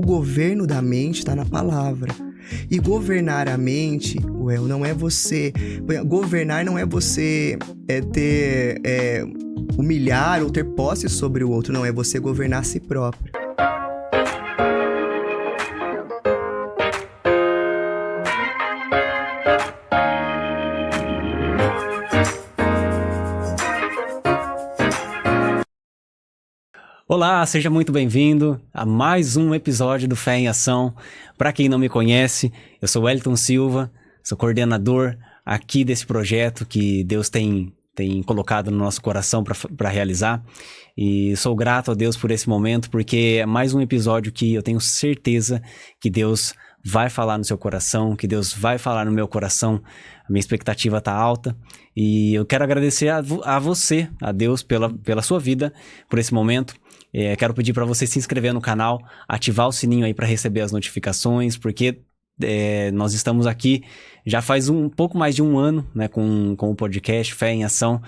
O governo da mente está na palavra. E governar a mente, não é você... Governar não é você humilhar ou ter posse sobre o outro. Não, é você governar a si próprio. Olá, seja muito bem-vindo a mais um episódio do Fé em Ação. Para quem não me conhece, eu sou Wellington Silva, sou coordenador aqui desse projeto que Deus tem colocado no nosso coração para realizar. E sou grato a Deus por esse momento, porque é mais um episódio que eu tenho certeza que Deus vai falar no seu coração, que Deus vai falar no meu coração. A minha expectativa está alta e eu quero agradecer a você, a Deus, pela sua vida, por esse momento. Quero pedir para você se inscrever no canal, ativar o sininho aí para receber as notificações, porque nós estamos aqui já faz um pouco mais de um ano, né, com o podcast Fé em Ação,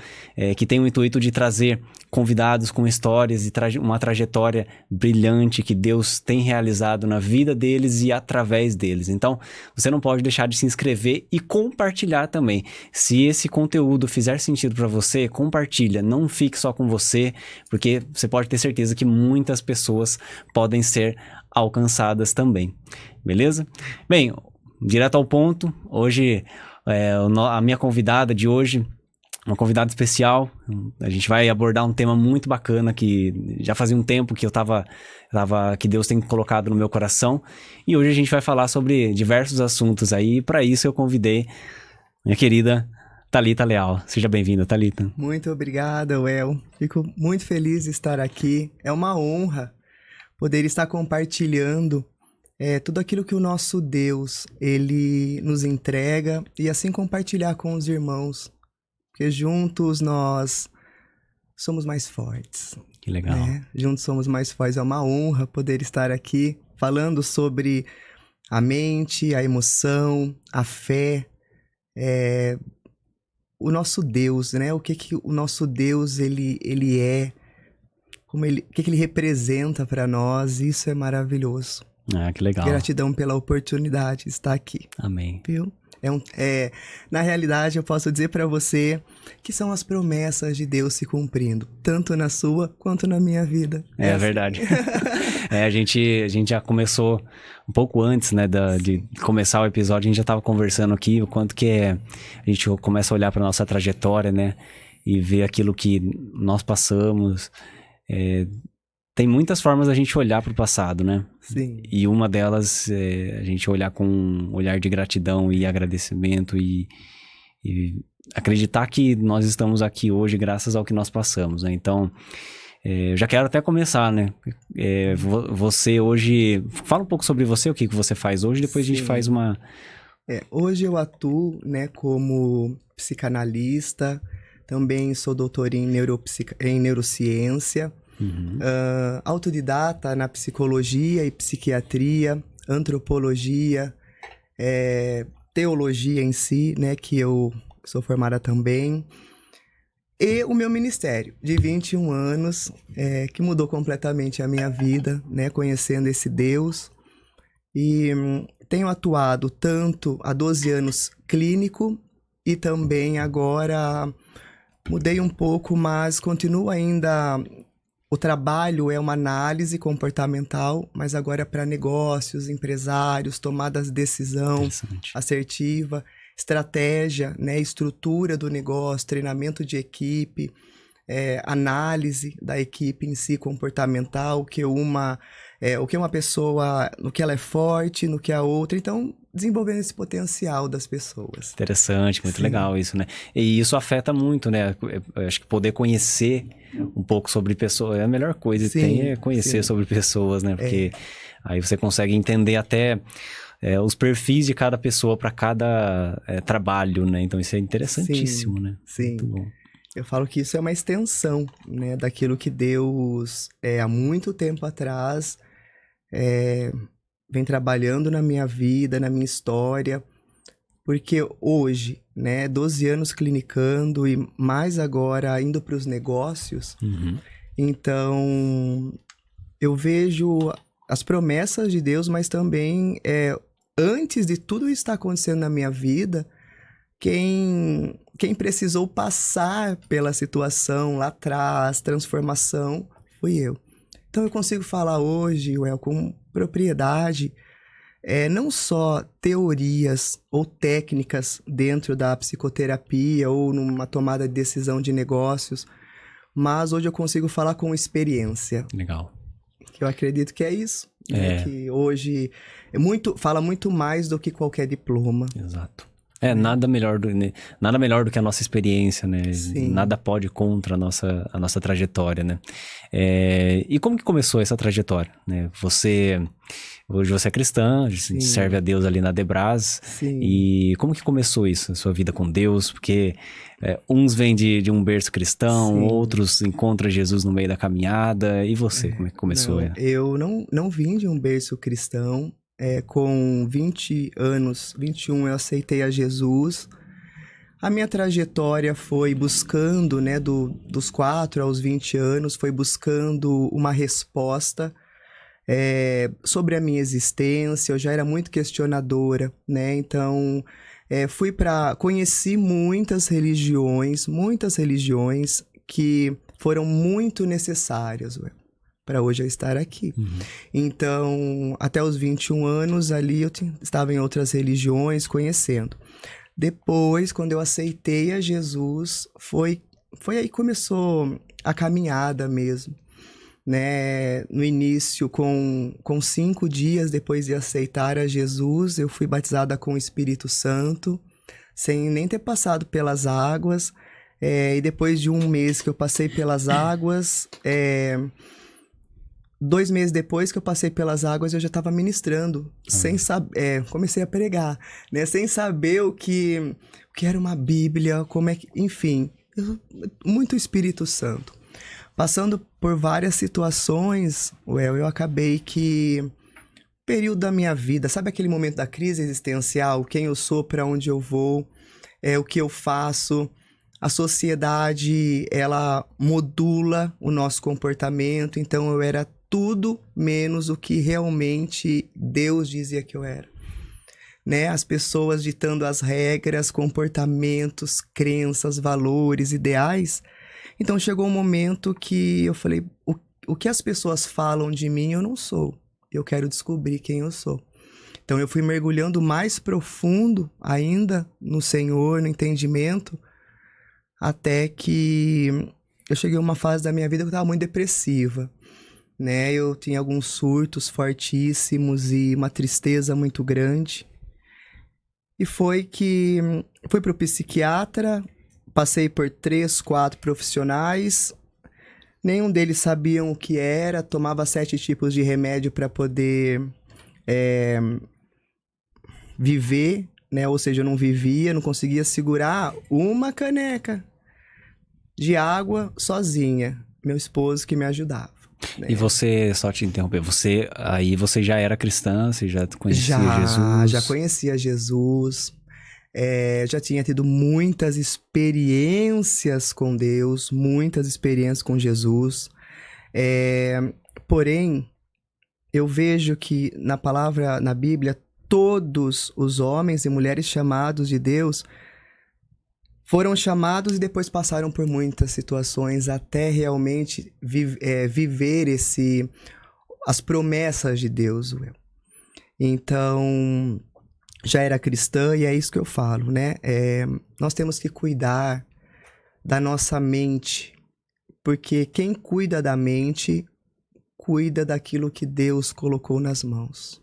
que tem o intuito de trazer convidados com histórias e uma trajetória brilhante que Deus tem realizado na vida deles e através deles. Então, você não pode deixar de se inscrever e compartilhar também. Se esse conteúdo fizer sentido para você, compartilha. Não fique só com você, porque você pode ter certeza que muitas pessoas podem ser alcançadas também. Beleza? Bem, direto ao ponto, hoje a minha convidada de hoje, uma convidada especial, a gente vai abordar um tema muito bacana que já fazia um tempo que que Deus tem colocado no meu coração, e hoje a gente vai falar sobre diversos assuntos aí, e para isso eu convidei minha querida Thalita Leal. Seja bem-vinda, Thalita. Muito obrigada, Well. Fico muito feliz de estar aqui. É uma honra poder estar compartilhando tudo aquilo que o nosso Deus, Ele nos entrega e assim compartilhar com os irmãos, porque juntos nós somos mais fortes. Que legal. Né? Juntos somos mais fortes. É uma honra poder estar aqui falando sobre a mente, a emoção, a fé, o nosso Deus, né? O que o nosso Deus ele é, o que ele representa para nós. Isso é maravilhoso. Ah, que legal. Gratidão pela oportunidade de estar aqui. Amém. Viu? Na realidade, eu posso dizer para você que são as promessas de Deus se cumprindo, tanto na sua quanto na minha vida. É verdade. A gente já começou um pouco antes, né, de começar o episódio, a gente já estava conversando aqui, o quanto que a gente começa a olhar para nossa trajetória, né, e ver aquilo que nós passamos. Tem muitas formas da gente olhar para o passado, né? Sim. E uma delas é a gente olhar com um olhar de gratidão e agradecimento e acreditar que nós estamos aqui hoje graças ao que nós passamos, né? Então, eu já quero até começar, né? Você hoje... Fala um pouco sobre você, o que você faz hoje, depois Sim. A gente faz uma... Hoje eu atuo, né, como psicanalista, também sou doutor em neurociência, autodidata na psicologia e psiquiatria, antropologia, teologia em si, né, que eu sou formada também, e o meu ministério de 21 anos, que mudou completamente a minha vida, né, conhecendo esse Deus, e tenho atuado tanto há 12 anos clínico e também agora mudei um pouco, mas continuo ainda... O trabalho é uma análise comportamental, mas agora é para negócios, empresários, tomadas de decisão assertiva, estratégia, né, estrutura do negócio, treinamento de equipe, análise da equipe em si comportamental, o que uma pessoa, no que ela é forte, no que a outra. Então, desenvolvendo esse potencial das pessoas. Interessante, muito Sim. Legal isso, né? E isso afeta muito, né? Eu acho que poder conhecer um pouco sobre pessoas é a melhor coisa que tem, é conhecer sobre pessoas, né? Porque aí você consegue entender até os perfis de cada pessoa para cada trabalho, né? Então isso é interessantíssimo, né? Sim. Muito bom. Eu falo que isso é uma extensão, né, daquilo que Deus, há muito tempo atrás, vem trabalhando na minha vida, na minha história, porque hoje, né, 12 anos clinicando e mais agora indo para os negócios, então eu vejo as promessas de Deus, mas também antes de tudo isso estar acontecendo na minha vida, quem precisou passar pela situação lá atrás, transformação, fui eu. Então eu consigo falar hoje, com propriedade, não só teorias ou técnicas dentro da psicoterapia ou numa tomada de decisão de negócios, mas hoje eu consigo falar com experiência. Legal. Eu acredito que é isso. Né? Que hoje fala muito mais do que qualquer diploma. Exato. Nada melhor do que a nossa experiência, né? Sim. Nada pode contra a nossa trajetória, né? E como que começou essa trajetória, né? Hoje você é cristã, serve a Deus ali na Debras. Sim. E como que começou isso, a sua vida com Deus? Porque uns vêm de um berço cristão, Sim. outros encontram Jesus no meio da caminhada. E você, como é que começou? Eu não vim de um berço cristão. Com 20 anos, 21, eu aceitei a Jesus. A minha trajetória foi buscando, né, dos 4 aos 20 anos, foi buscando uma resposta sobre a minha existência. Eu já era muito questionadora, né? Então, conheci muitas religiões que foram muito necessárias, para hoje eu estar aqui. Uhum. Então, até os 21 anos ali eu estava em outras religiões, conhecendo. Depois, quando eu aceitei a Jesus, foi aí que começou a caminhada mesmo. Né? No início, com 5 dias depois de aceitar a Jesus, eu fui batizada com o Espírito Santo, sem nem ter passado pelas águas. E depois de 1 mês que eu passei pelas águas... 2 meses depois que eu passei pelas águas, eu já estava ministrando, sem saber, comecei a pregar, né? Sem saber o que era uma Bíblia, enfim, muito Espírito Santo. Passando por várias situações, eu acabei que, período da minha vida, sabe aquele momento da crise existencial, quem eu sou, para onde eu vou, o que eu faço... A sociedade, ela modula o nosso comportamento, então eu era tudo menos o que realmente Deus dizia que eu era. Né? As pessoas ditando as regras, comportamentos, crenças, valores, ideais. Então chegou um momento que eu falei, o que as pessoas falam de mim eu não sou. Eu quero descobrir quem eu sou. Então eu fui mergulhando mais profundo ainda no Senhor, no entendimento, até que eu cheguei a uma fase da minha vida que eu estava muito depressiva, né? Eu tinha alguns surtos fortíssimos e uma tristeza muito grande. E foi que fui para o psiquiatra, passei por 3, 4 profissionais, nenhum deles sabiam o que era, tomava 7 tipos de remédio para poder viver, né? Ou seja, eu não vivia, não conseguia segurar uma caneca de água sozinha. Meu esposo que me ajudava. Né? E você, só te interromper, você já era cristã, você já conhecia Jesus? Já conhecia Jesus. Já tinha tido muitas experiências com Deus, muitas experiências com Jesus. Porém, eu vejo que na Bíblia, todos os homens e mulheres chamados de Deus foram chamados e depois passaram por muitas situações até realmente viver as promessas de Deus. Então, já era cristã e é isso que eu falo, né? Nós temos que cuidar da nossa mente, porque quem cuida da mente, cuida daquilo que Deus colocou nas mãos.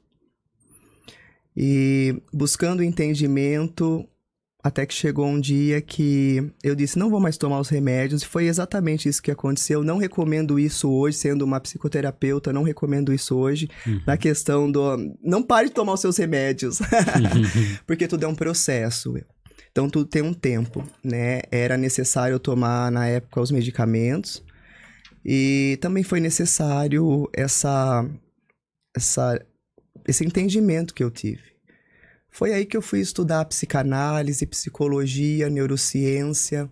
E buscando entendimento... Até que chegou um dia que eu disse, não vou mais tomar os remédios. E foi exatamente isso que aconteceu. Não recomendo isso hoje, sendo uma psicoterapeuta, não recomendo isso hoje. Na questão não pare de tomar os seus remédios. Porque tudo é um processo. Então, tudo tem um tempo, né? Era necessário eu tomar, na época, os medicamentos. E também foi necessário esse entendimento que eu tive. Foi aí que eu fui estudar psicanálise, psicologia, neurociência,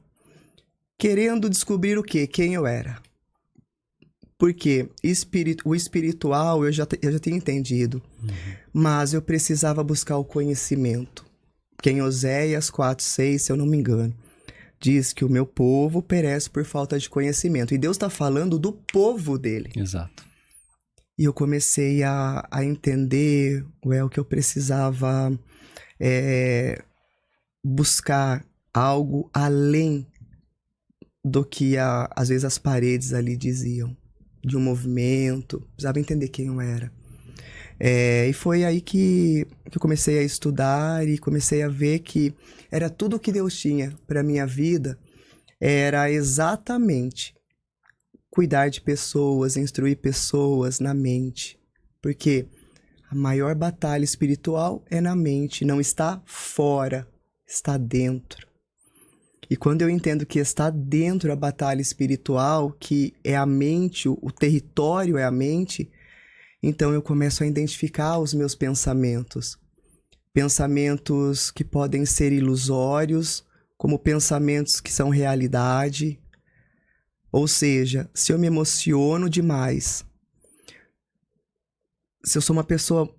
querendo descobrir o quê? Quem eu era. Porque o espiritual eu já tinha entendido, mas eu precisava buscar o conhecimento. Que em Oséias 4:6, se eu não me engano, diz que o meu povo perece por falta de conhecimento. E Deus está falando do povo dele. Exato. E eu comecei a entender que eu precisava buscar algo além do que às vezes as paredes ali diziam, de um movimento, precisava entender quem eu era. E foi aí que eu comecei a estudar e comecei a ver que era tudo o que Deus tinha para minha vida, era exatamente cuidar de pessoas, instruir pessoas na mente, porque a maior batalha espiritual é na mente, não está fora, está dentro. E quando eu entendo que está dentro a batalha espiritual, que é a mente, o território é a mente, então eu começo a identificar os meus pensamentos. Pensamentos que podem ser ilusórios, como pensamentos que são realidade. Ou seja, se eu me emociono demais, se eu sou uma pessoa,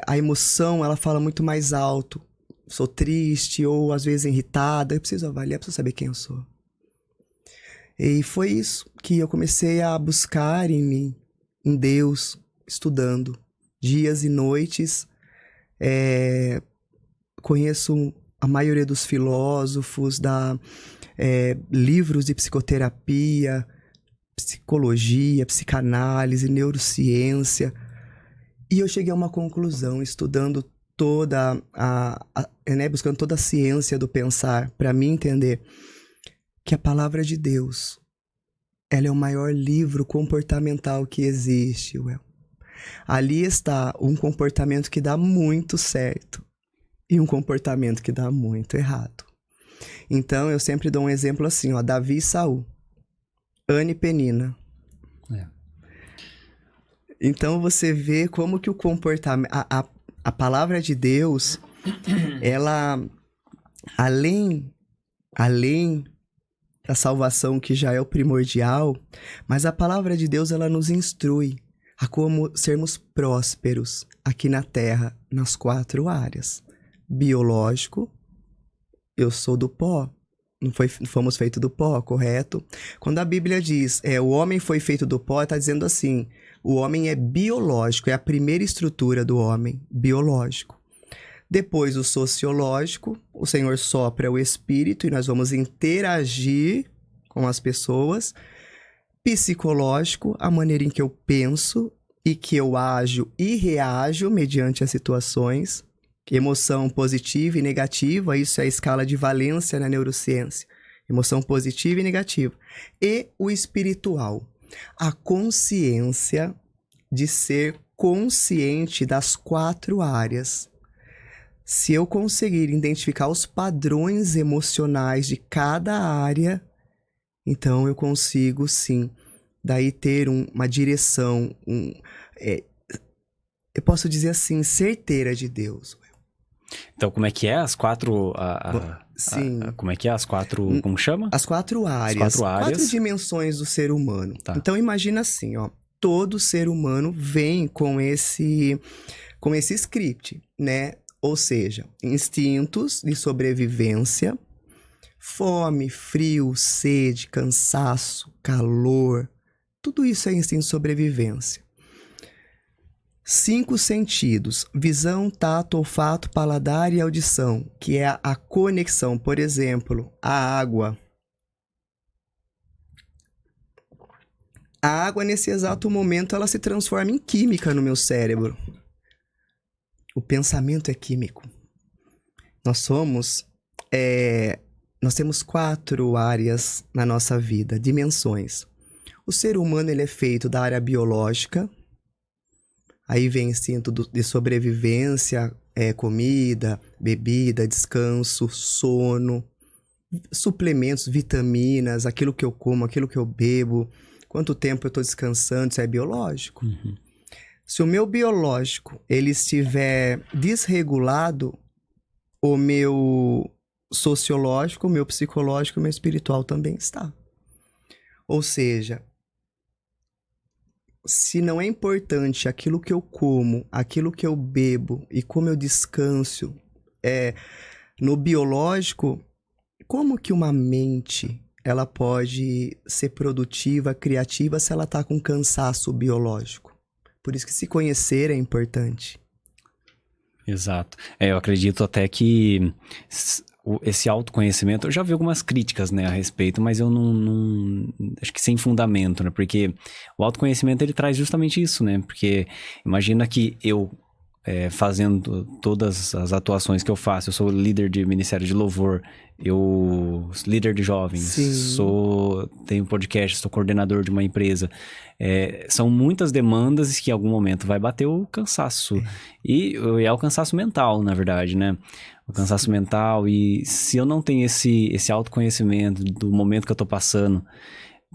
a emoção ela fala muito mais alto. Sou triste ou às vezes irritada, eu preciso avaliar, preciso saber quem eu sou. E foi isso que eu comecei a buscar em mim, em Deus, estudando dias e noites. Conheço a maioria dos filósofos, livros de psicoterapia, psicologia, psicanálise, neurociência. E eu cheguei a uma conclusão, estudando buscando toda a ciência do pensar, para mim entender que a palavra de Deus, ela é o maior livro comportamental que existe, Ali está um comportamento que dá muito certo e um comportamento que dá muito errado. Então, eu sempre dou um exemplo assim, Davi e Saul, Ana e Penina. Então, você vê como que o comportamento... A palavra de Deus, ela, além da salvação que já é o primordial, mas a palavra de Deus, ela nos instrui a como sermos prósperos aqui na Terra, nas 4 áreas. Biológico, eu sou do pó, fomos feitos do pó, correto? Quando a Bíblia diz, o homem foi feito do pó, está dizendo assim, o homem é biológico, é a primeira estrutura do homem, biológico. Depois o sociológico, o Senhor sopra o espírito e nós vamos interagir com as pessoas. Psicológico, a maneira em que eu penso e que eu ajo e reajo mediante as situações. Emoção positiva e negativa, isso é a escala de valência na neurociência. Emoção positiva e negativa. E o espiritual, a consciência de ser consciente das 4 áreas. Se eu conseguir identificar os padrões emocionais de cada área, então eu consigo, sim, daí ter uma direção, eu posso dizer assim, certeira de Deus. Então, como é que é as 4... Sim. Como é que é as 4... Como chama? As 4 áreas. As 4 áreas. 4 dimensões do ser humano. Tá. Então, imagina assim, todo ser humano vem com esse script, né? Ou seja, instintos de sobrevivência, fome, frio, sede, cansaço, calor, tudo isso é instinto de sobrevivência. 5 sentidos, visão, tato, olfato, paladar e audição, que é a conexão, por exemplo, a água. A água, nesse exato momento, ela se transforma em química no meu cérebro. O pensamento é químico. Nós temos 4 áreas na nossa vida, dimensões. O ser humano, ele é feito da área biológica. Aí vem instinto de sobrevivência, comida, bebida, descanso, sono, suplementos, vitaminas, aquilo que eu como, aquilo que eu bebo, quanto tempo eu estou descansando, isso é biológico. Uhum. Se o meu biológico ele estiver desregulado, o meu sociológico, o meu psicológico, o meu espiritual também está. Ou seja, se não é importante aquilo que eu como, aquilo que eu bebo e como eu descanso no biológico, como que uma mente ela pode ser produtiva, criativa, se ela está com cansaço biológico? Por isso que se conhecer é importante. Exato. Eu acredito até que esse autoconhecimento, eu já vi algumas críticas, né, a respeito, mas eu não acho que sem fundamento, né, porque o autoconhecimento ele traz justamente isso, né, porque imagina que eu fazendo todas as atuações que eu faço, eu sou líder de ministério de louvor, eu sou líder de jovens, Sim. tenho podcast, sou coordenador de uma empresa. São muitas demandas que em algum momento vai bater o cansaço. E é o cansaço mental, na verdade, né? O cansaço mental. E se eu não tenho esse autoconhecimento do momento que eu tô passando,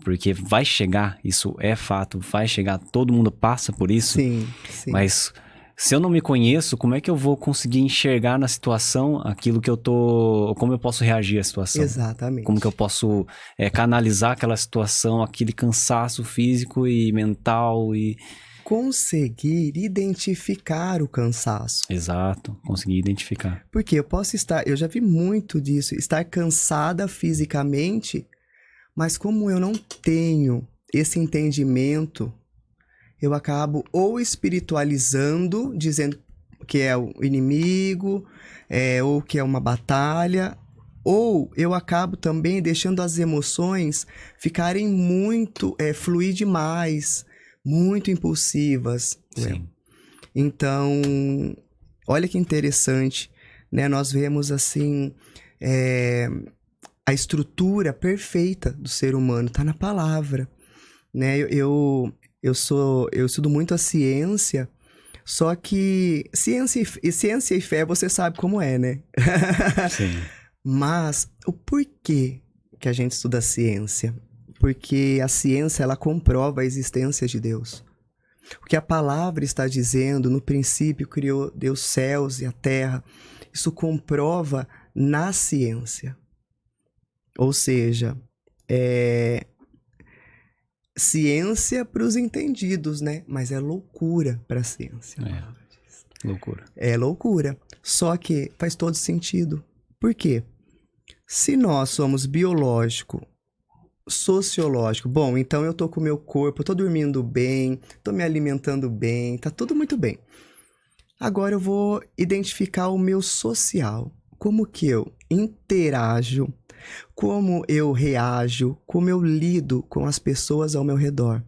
porque vai chegar, isso é fato, vai chegar, todo mundo passa por isso. Sim, sim. Mas se eu não me conheço, como é que eu vou conseguir enxergar na situação aquilo que eu tô... Como eu posso reagir à situação? Exatamente. Como que eu posso canalizar aquela situação, aquele cansaço físico e mental e... Conseguir identificar o cansaço. Exato, conseguir identificar. Porque eu já vi muito disso, estar cansada fisicamente, mas como eu não tenho esse entendimento, eu acabo ou espiritualizando, dizendo que é o inimigo, ou que é uma batalha, ou eu acabo também deixando as emoções ficarem muito, fluir demais, muito impulsivas. Sim. Então, olha que interessante, né? Nós vemos assim, a estrutura perfeita do ser humano está na palavra, né? Eu estudo muito a ciência, só que ciência e fé você sabe como é, né? Sim. Mas o porquê que a gente estuda a ciência? Porque a ciência ela comprova a existência de Deus. O que a palavra está dizendo, no princípio criou Deus céus e a terra, isso comprova na ciência. Ou seja, ciência para os entendidos, né? Mas é loucura para a ciência. Loucura. É loucura. Só que faz todo sentido. Por quê? Se nós somos biológico, sociológico, bom, então eu tô com o meu corpo, eu tô dormindo bem, tô me alimentando bem, tá tudo muito bem. Agora eu vou identificar o meu social. Como que eu interajo, como eu reajo, como eu lido com as pessoas ao meu redor.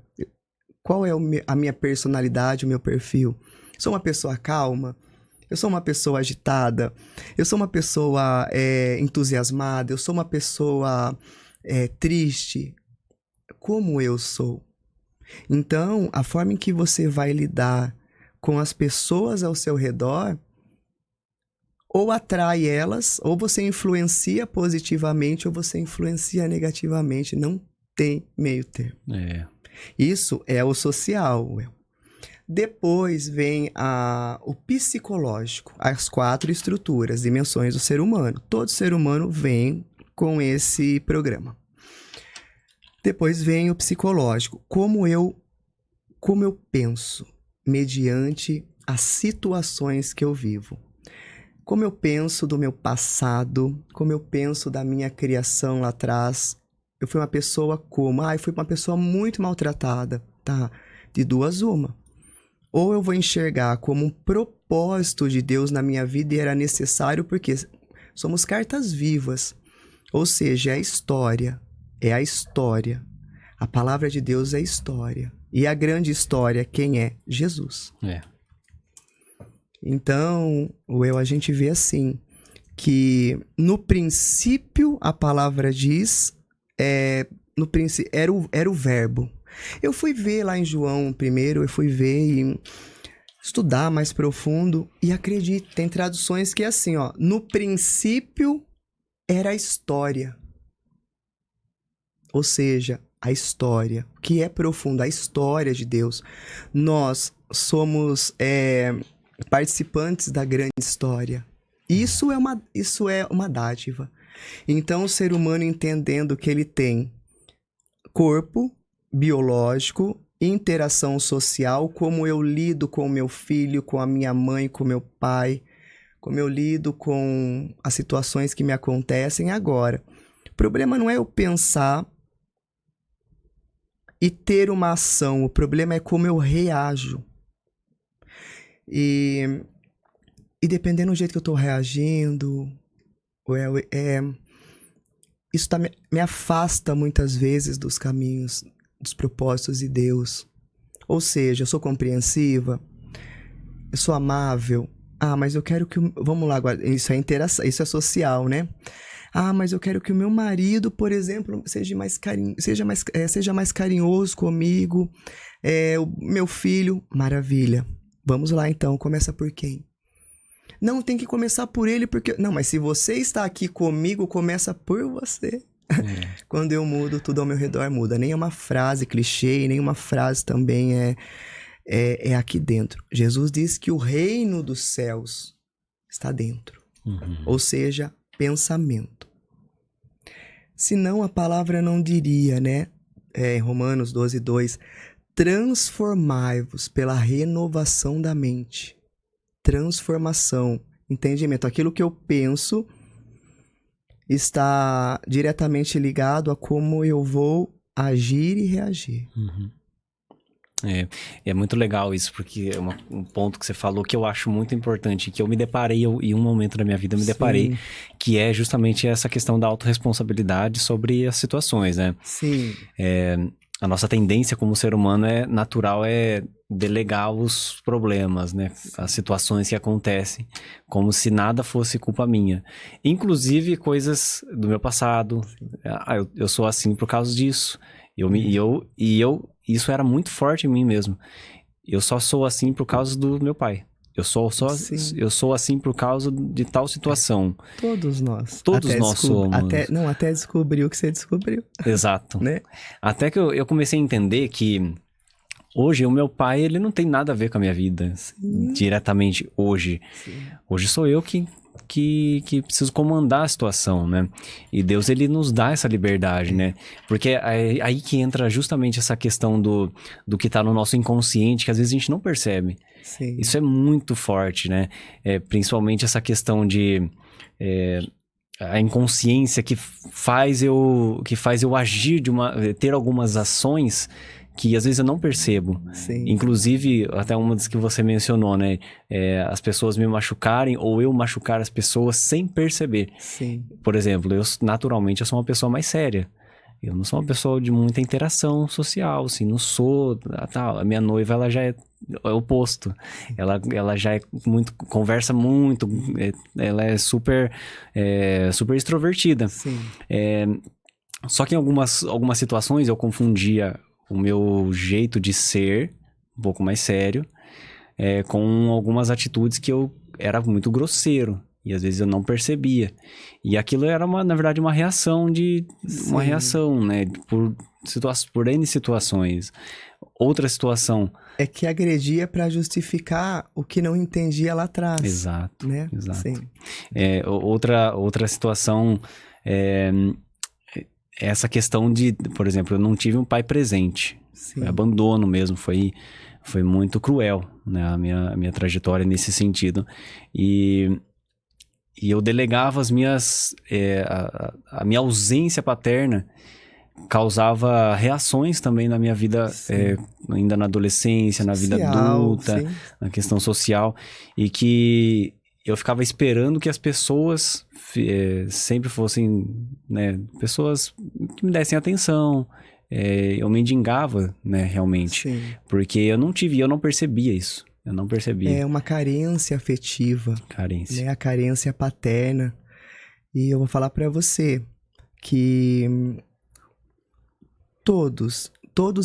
Qual é a minha personalidade, o meu perfil? Sou uma pessoa calma? Eu sou uma pessoa agitada? Eu sou uma pessoa entusiasmada? Eu sou uma pessoa triste? Como eu sou? Então, a forma em que você vai lidar com as pessoas ao seu redor ou atrai elas, ou você influencia positivamente, ou você influencia negativamente. Não tem meio termo. Isso é o social. Depois vem o psicológico, as 4 estruturas, dimensões do ser humano. Todo ser humano vem com esse programa. Depois vem o psicológico, como eu penso mediante as situações que eu vivo. Como eu penso do meu passado, como eu penso da minha criação lá atrás. Eu fui uma pessoa como? Eu fui uma pessoa muito maltratada. Tá, de duas uma. Ou eu vou enxergar como um propósito de Deus na minha vida e era necessário porque somos cartas vivas. Ou seja, é a história. É a história. A palavra de Deus é história. E a grande história, quem é? Jesus. Então, a gente vê assim, que no princípio a palavra diz, no princípio era o verbo. Eu fui ver lá em João primeiro, eu fui ver e estudar mais profundo e acredite, tem traduções que é assim, ó, no princípio era a história. Ou seja, a história, que é profunda, a história de Deus. Nós somos participantes da grande história. Isso é uma dádiva. Então, o ser humano entendendo que ele tem corpo biológico, interação social, como eu lido com o meu filho, com a minha mãe, com o meu pai, como eu lido com as situações que me acontecem agora. O problema não é eu pensar e ter uma ação, o problema é como eu reajo. E dependendo do jeito que eu tô reagindo, isso me afasta muitas vezes dos caminhos, dos propósitos de Deus. Ou seja, eu sou compreensiva, eu sou amável. Ah, mas eu quero que... Vamos lá agora, isso é interação, isso é social, né? Ah, mas eu quero que o meu marido, por exemplo, seja mais carinhoso comigo. O meu filho, maravilha. Vamos lá então, começa por quem? Não, tem que começar por ele, porque... Não, mas se você está aqui comigo, começa por você. Quando eu mudo, tudo ao meu redor muda. Nem é uma frase clichê, nem uma frase também é aqui dentro. Jesus diz que o reino dos céus está dentro. Ou seja, pensamento. Senão a palavra não diria, né? Em Romanos 12:2, transformai-vos pela renovação da mente. Transformação, entendimento. Aquilo que eu penso está diretamente ligado a como eu vou agir e reagir. É muito legal isso, porque é um ponto que você falou que eu acho muito importante, que eu me deparei, em um momento da minha vida eu me deparei, que é justamente essa questão da autorresponsabilidade sobre as situações, né? Sim. A nossa tendência como ser humano natural é delegar os problemas, né? As situações que acontecem, como se nada fosse culpa minha. Inclusive coisas do meu passado. Eu sou assim por causa disso. Isso era muito forte em mim mesmo. Eu só sou assim por causa do meu pai. Eu sou assim por causa de tal situação. Todos nós. Todos nós somos. Até descobrir o que você descobriu. Exato. Né? Até que eu comecei a entender que hoje o meu pai, ele não tem nada a ver com a minha vida. Diretamente hoje. Hoje sou eu que preciso comandar a situação, né? E Deus, ele nos dá essa liberdade, né? Porque é aí que entra justamente essa questão do que tá no nosso inconsciente, que às vezes a gente não percebe. Sim. Isso é muito forte, né? Principalmente essa questão de... a inconsciência que faz eu agir ter algumas ações que às vezes eu não percebo. Sim. Inclusive, até uma das que você mencionou, né? As pessoas me machucarem ou eu machucar as pessoas sem perceber. Sim. Por exemplo, naturalmente eu sou uma pessoa mais séria. Eu não sou uma pessoa de muita interação social, assim, não sou... A minha noiva, ela já é o oposto. Ela já é muito... Conversa muito, ela é super extrovertida. Sim. Só que em algumas situações eu confundia o meu jeito de ser, um pouco mais sério, com algumas atitudes que eu era muito grosseiro. E às vezes eu não percebia. E aquilo era, na verdade, uma reação uma reação, né? Por N situações. Outra situação... É que agredia para justificar o que não entendia lá atrás. Exato, né? Exato. Sim. Outra situação é essa questão de, por exemplo, eu não tive um pai presente. Sim. Foi abandono mesmo, foi muito cruel, né? A minha trajetória nesse sentido. E eu delegava a minha ausência paterna causava reações também na minha vida, ainda na adolescência, na vida adulta, sim. Na questão social, e que eu ficava esperando que as pessoas sempre fossem, né, pessoas que me dessem atenção. Eu mendigava, né, realmente, sim. Porque eu não percebia isso. Eu não percebia. É uma carência afetiva. Carência. Né? A carência paterna. E eu vou falar pra você que todos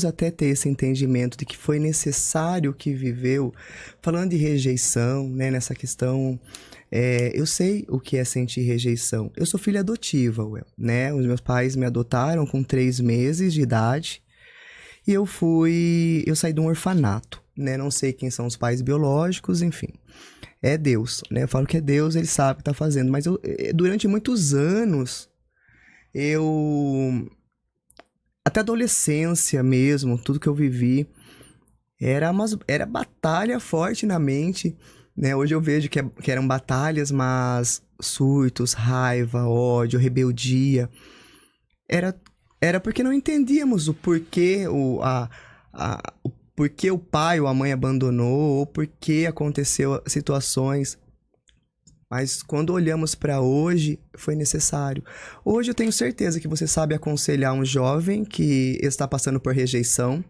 até ter esse entendimento de que foi necessário o que viveu, falando de rejeição, né? Nessa questão, eu sei o que é sentir rejeição. Eu sou filha adotiva, né? Os meus pais me adotaram com 3 meses de idade e eu saí de um orfanato. Né? Não sei quem são os pais biológicos, enfim. É Deus, né? Eu falo que é Deus, ele sabe o que tá fazendo. Mas durante muitos anos, até adolescência mesmo, tudo que eu vivi, Era batalha forte na mente, né? Hoje eu vejo que eram batalhas, mas surtos, raiva, ódio, rebeldia. Era porque não entendíamos o porquê, o porquê o pai ou a mãe abandonou, ou porquê aconteceu situações. Mas quando olhamos para hoje, foi necessário. Hoje eu tenho certeza que você sabe aconselhar um jovem que está passando por rejeição.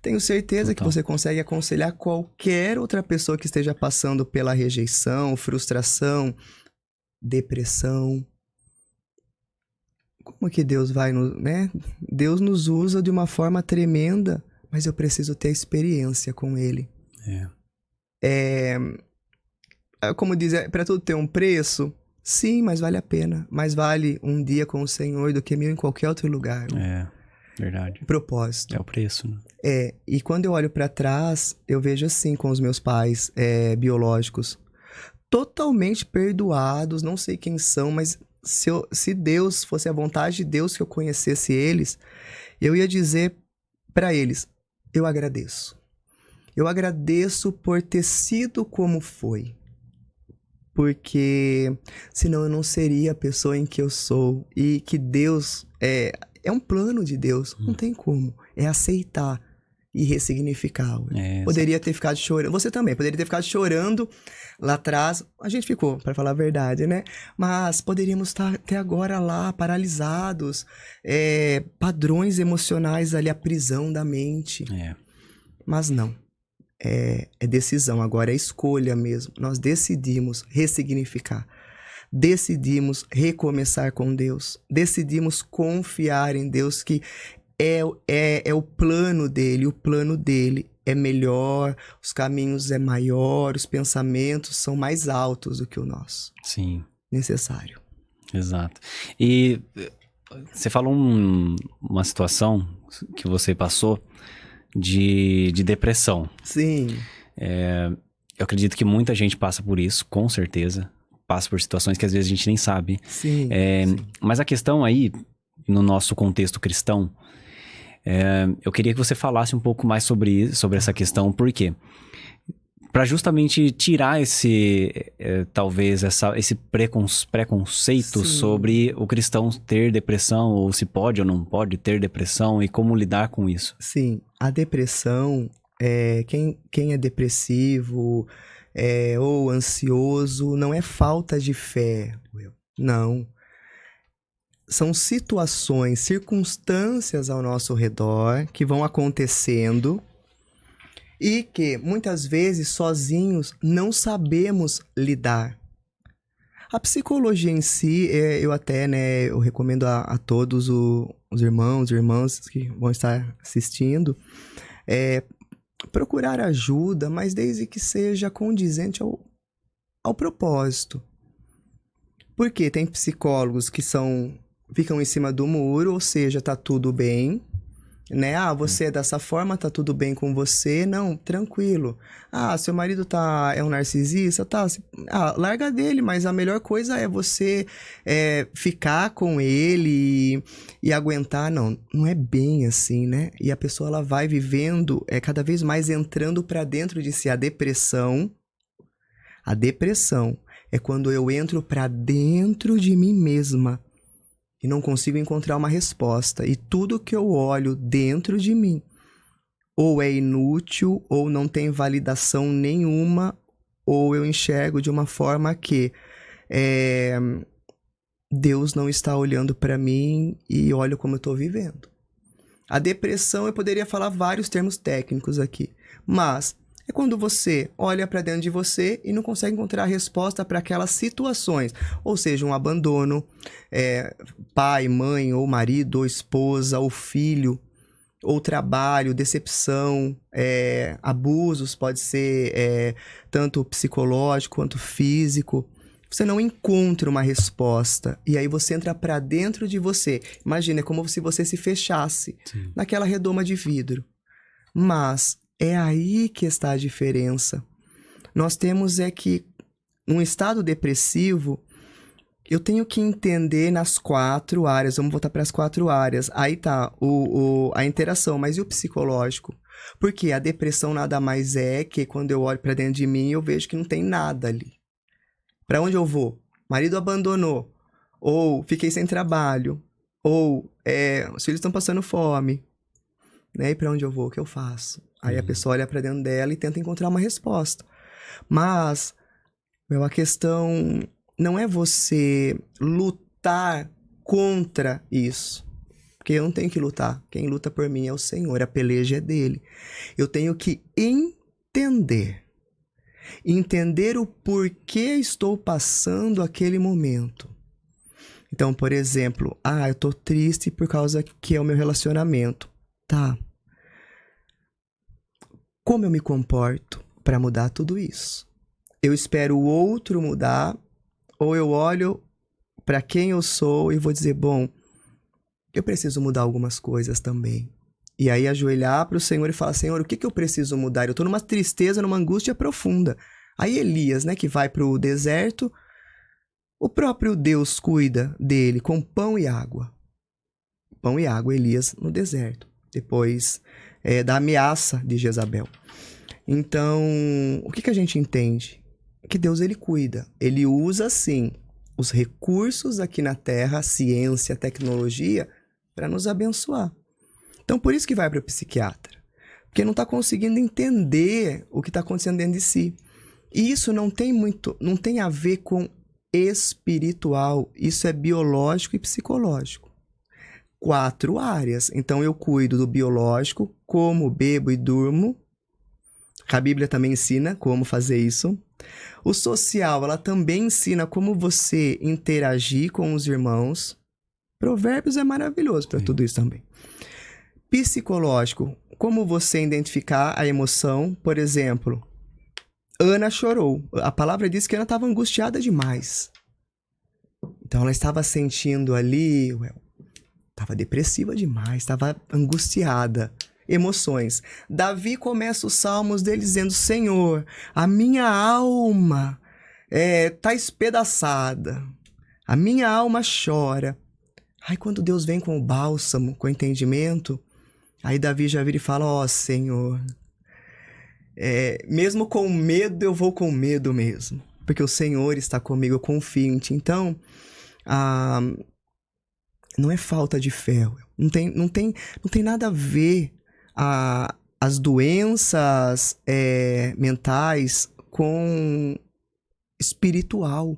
Tenho certeza que você consegue aconselhar qualquer outra pessoa que esteja passando pela rejeição, frustração, depressão. Como que Deus vai, né? Deus nos usa de uma forma tremenda, mas eu preciso ter experiência com Ele. Como diz, para tudo ter um preço? Sim, mas vale a pena. Mais vale um dia com o Senhor do que 1000 em qualquer outro lugar. Verdade. Propósito. É o preço, né? E quando eu olho para trás, eu vejo assim com os meus pais biológicos. Totalmente perdoados, não sei quem são, mas se Deus fosse a vontade de Deus que eu conhecesse eles, eu ia dizer para eles, eu agradeço. Eu agradeço por ter sido como foi. Porque senão eu não seria a pessoa em que eu sou. E que Deus é um plano de Deus. Não tem como. É aceitar e ressignificar. Poderia ter ficado chorando. Você também poderia ter ficado chorando lá atrás. A gente ficou, para falar a verdade, né? Mas poderíamos estar até agora lá, paralisados. Padrões emocionais ali, a prisão da mente. Mas não. É decisão, agora é escolha mesmo. Nós decidimos ressignificar. Decidimos recomeçar com Deus. Decidimos confiar em Deus, que é o plano dele. O plano dele é melhor, os caminhos é maior, os pensamentos são mais altos do que o nosso. Sim. Necessário. Exato. E você falou uma situação que você passou de depressão. Sim. Eu acredito que muita gente passa por isso, com certeza. Passa por situações que às vezes a gente nem sabe. Sim. Mas a questão aí, no nosso contexto cristão, eu queria que você falasse um pouco mais sobre essa questão. Por quê? Para justamente tirar talvez esse preconceito sobre o cristão ter depressão, ou se pode ou não pode ter depressão, e como lidar com isso. Sim, a depressão, quem é depressivo ou ansioso, não é falta de fé, não. São situações, circunstâncias ao nosso redor que vão acontecendo e que, muitas vezes, sozinhos, não sabemos lidar. A psicologia em si, eu recomendo a todos os irmãos e irmãs que vão estar assistindo, procurar ajuda, mas desde que seja condizente ao propósito. Porque tem psicólogos que ficam em cima do muro, ou seja, tá tudo bem, né? Você é dessa forma, tá tudo bem com você? Não, tranquilo. Seu marido é um narcisista? Tá. Larga dele, mas a melhor coisa é você ficar com ele e aguentar. Não é bem assim, né? E a pessoa, ela vai vivendo, cada vez mais entrando pra dentro de si. A depressão é quando eu entro pra dentro de mim mesma e não consigo encontrar uma resposta. E tudo que eu olho dentro de mim ou é inútil, ou não tem validação nenhuma, ou eu enxergo de uma forma que Deus não está olhando para mim e olha como eu estou vivendo. A depressão, eu poderia falar vários termos técnicos aqui, mas é quando você olha para dentro de você e não consegue encontrar a resposta para aquelas situações. Ou seja, um abandono, pai, mãe, ou marido, ou esposa, ou filho, ou trabalho, decepção, abusos, pode ser tanto psicológico quanto físico. Você não encontra uma resposta e aí você entra para dentro de você. Imagina, é como se você se fechasse naquela redoma de vidro. Mas é aí que está a diferença. Nós temos que, num estado depressivo, eu tenho que entender nas 4 áreas. Vamos voltar para as 4 áreas. Aí tá a interação, mas e o psicológico? Porque a depressão nada mais é que quando eu olho pra dentro de mim, eu vejo que não tem nada ali. Pra onde eu vou? Marido abandonou. Ou fiquei sem trabalho. Ou os filhos estão passando fome. Né? E pra onde eu vou? O que eu faço? Aí a pessoa olha pra dentro dela e tenta encontrar uma resposta. Mas, a questão não é você lutar contra isso. Porque eu não tenho que lutar. Quem luta por mim é o Senhor. A peleja é dele. Eu tenho que entender. Entender o porquê estou passando aquele momento. Então, por exemplo, eu tô triste por causa que é o meu relacionamento. Tá. Como eu me comporto para mudar tudo isso? Eu espero o outro mudar ou eu olho para quem eu sou e vou dizer, bom, eu preciso mudar algumas coisas também. E aí ajoelhar para o Senhor e falar, Senhor, o que eu preciso mudar? Eu tô numa tristeza, numa angústia profunda. Aí Elias, né, que vai pro deserto, o próprio Deus cuida dele com pão e água. Pão e água, Elias no deserto. Depois da ameaça de Jezabel. Então, o que a gente entende? Que Deus, ele cuida. Ele usa, sim, os recursos aqui na Terra, a ciência, a tecnologia, para nos abençoar. Então, por isso que vai para o psiquiatra. Porque não está conseguindo entender o que está acontecendo dentro de si. E isso não tem a ver com espiritual. Isso é biológico e psicológico. 4 áreas. Então, eu cuido do biológico, como, bebo e durmo. A Bíblia também ensina como fazer isso. O social, ela também ensina como você interagir com os irmãos. Provérbios é maravilhoso para tudo isso também. Psicológico, como você identificar a emoção. Por exemplo, Ana chorou. A palavra diz que Ana estava angustiada demais. Então, ela estava sentindo ali... Estava depressiva demais, estava angustiada. Emoções. Davi começa os salmos dele dizendo, Senhor, a minha alma está espedaçada. A minha alma chora. Aí quando Deus vem com o bálsamo, com o entendimento, aí Davi já vira e fala, Senhor, mesmo com medo, eu vou com medo mesmo. Porque o Senhor está comigo, eu confio em ti. Então, não é falta de fé. Não tem nada a ver as doenças mentais com espiritual.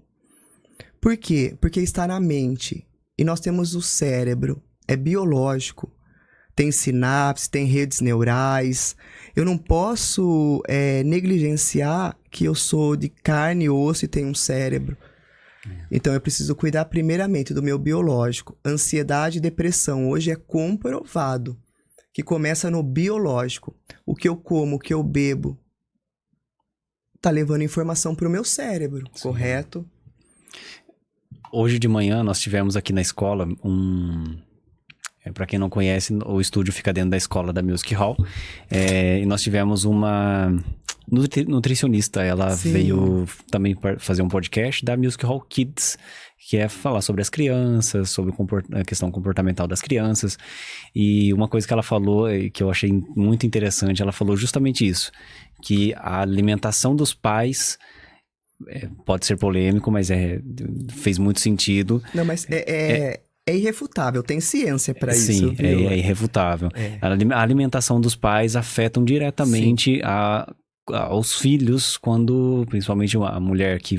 Por quê? Porque está na mente. E nós temos o cérebro. É biológico. Tem sinapse, tem redes neurais. Eu não posso negligenciar que eu sou de carne e osso e tenho um cérebro. Então, eu preciso cuidar primeiramente do meu biológico. Ansiedade e depressão hoje é comprovado que começa no biológico. O que eu como, o que eu bebo, tá levando informação pro meu cérebro, sim, correto? Hoje de manhã nós tivemos aqui na escola para quem não conhece, o estúdio fica dentro da escola da Music Hall. E nós tivemos uma nutricionista, ela Sim. veio também fazer um podcast da Music Hall Kids, que é falar sobre as crianças, sobre a questão comportamental das crianças. E uma coisa que ela falou, que eu achei muito interessante, ela falou justamente isso, que a alimentação dos pais pode ser polêmico, mas fez muito sentido. Não, mas é irrefutável, tem ciência para isso. Sim, viu? É irrefutável. A alimentação dos pais afetam diretamente aos filhos, quando, principalmente a mulher que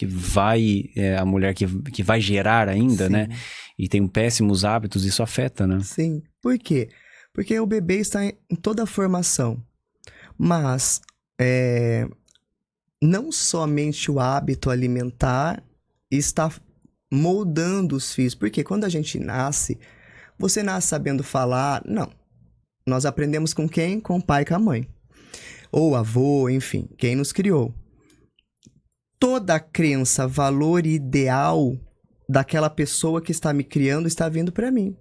vai, a mulher que vai gerar ainda, Sim. né? E tem péssimos hábitos, isso afeta, né? Sim. Por quê? Porque o bebê está em toda a formação. Mas não somente o hábito alimentar está moldando os filhos. Porque quando a gente nasce, você nasce sabendo falar? Não. Nós aprendemos com quem? Com o pai e com a mãe. Ou avô, enfim, quem nos criou. Toda crença, valor e ideal daquela pessoa que está me criando está vindo para mim.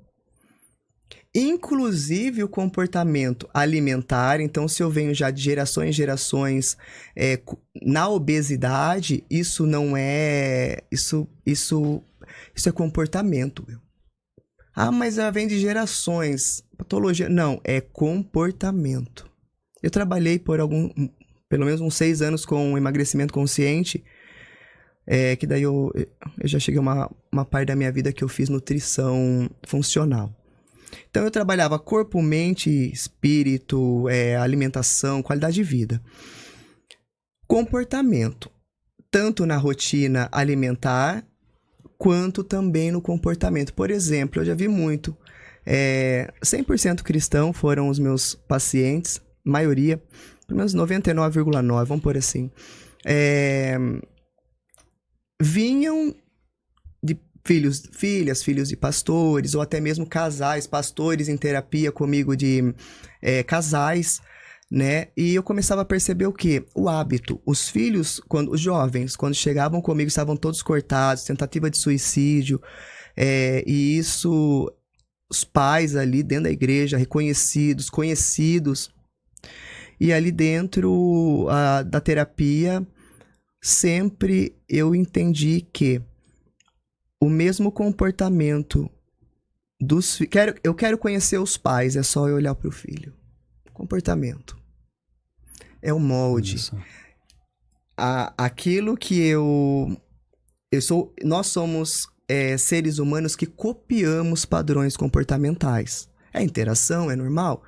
Inclusive o comportamento alimentar. Então, se eu venho já de gerações em gerações na obesidade, isso não é... Isso é comportamento. Mas ela vem de gerações. Patologia. Não, é comportamento. Eu trabalhei por pelo menos uns 6 anos com emagrecimento consciente, que daí eu já cheguei a uma parte da minha vida que eu fiz nutrição funcional. Então eu trabalhava corpo, mente, espírito, alimentação, qualidade de vida. Comportamento, tanto na rotina alimentar, quanto também no comportamento. Por exemplo, eu já vi muito, 100% cristão foram os meus pacientes, maioria, pelo menos 99,9%, vamos pôr assim, vinham de filhos de pastores, ou até mesmo casais, pastores em terapia comigo de casais, né? E eu começava a perceber o quê? O hábito. Os filhos, os jovens, quando chegavam comigo, estavam todos cortados, tentativa de suicídio, e isso, os pais ali dentro da igreja, reconhecidos, conhecidos, e ali dentro da terapia, sempre eu entendi que o mesmo comportamento dos filhos... Eu quero conhecer os pais, é só eu olhar para o filho. Comportamento. É o molde. Aquilo que eu sou... Nós somos seres humanos que copiamos padrões comportamentais. É interação, é normal.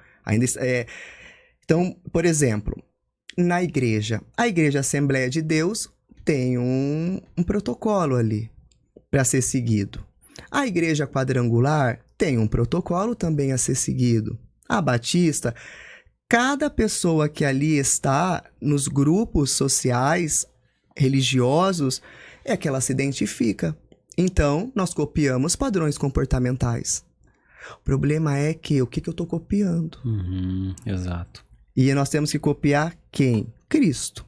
Então, por exemplo, na igreja, a Igreja Assembleia de Deus tem um protocolo ali para ser seguido. A Igreja Quadrangular tem um protocolo também a ser seguido. A Batista, cada pessoa que ali está nos grupos sociais, religiosos, é que ela se identifica. Então, nós copiamos padrões comportamentais. O problema é que o que eu estou copiando? Exato. E nós temos que copiar quem? Cristo.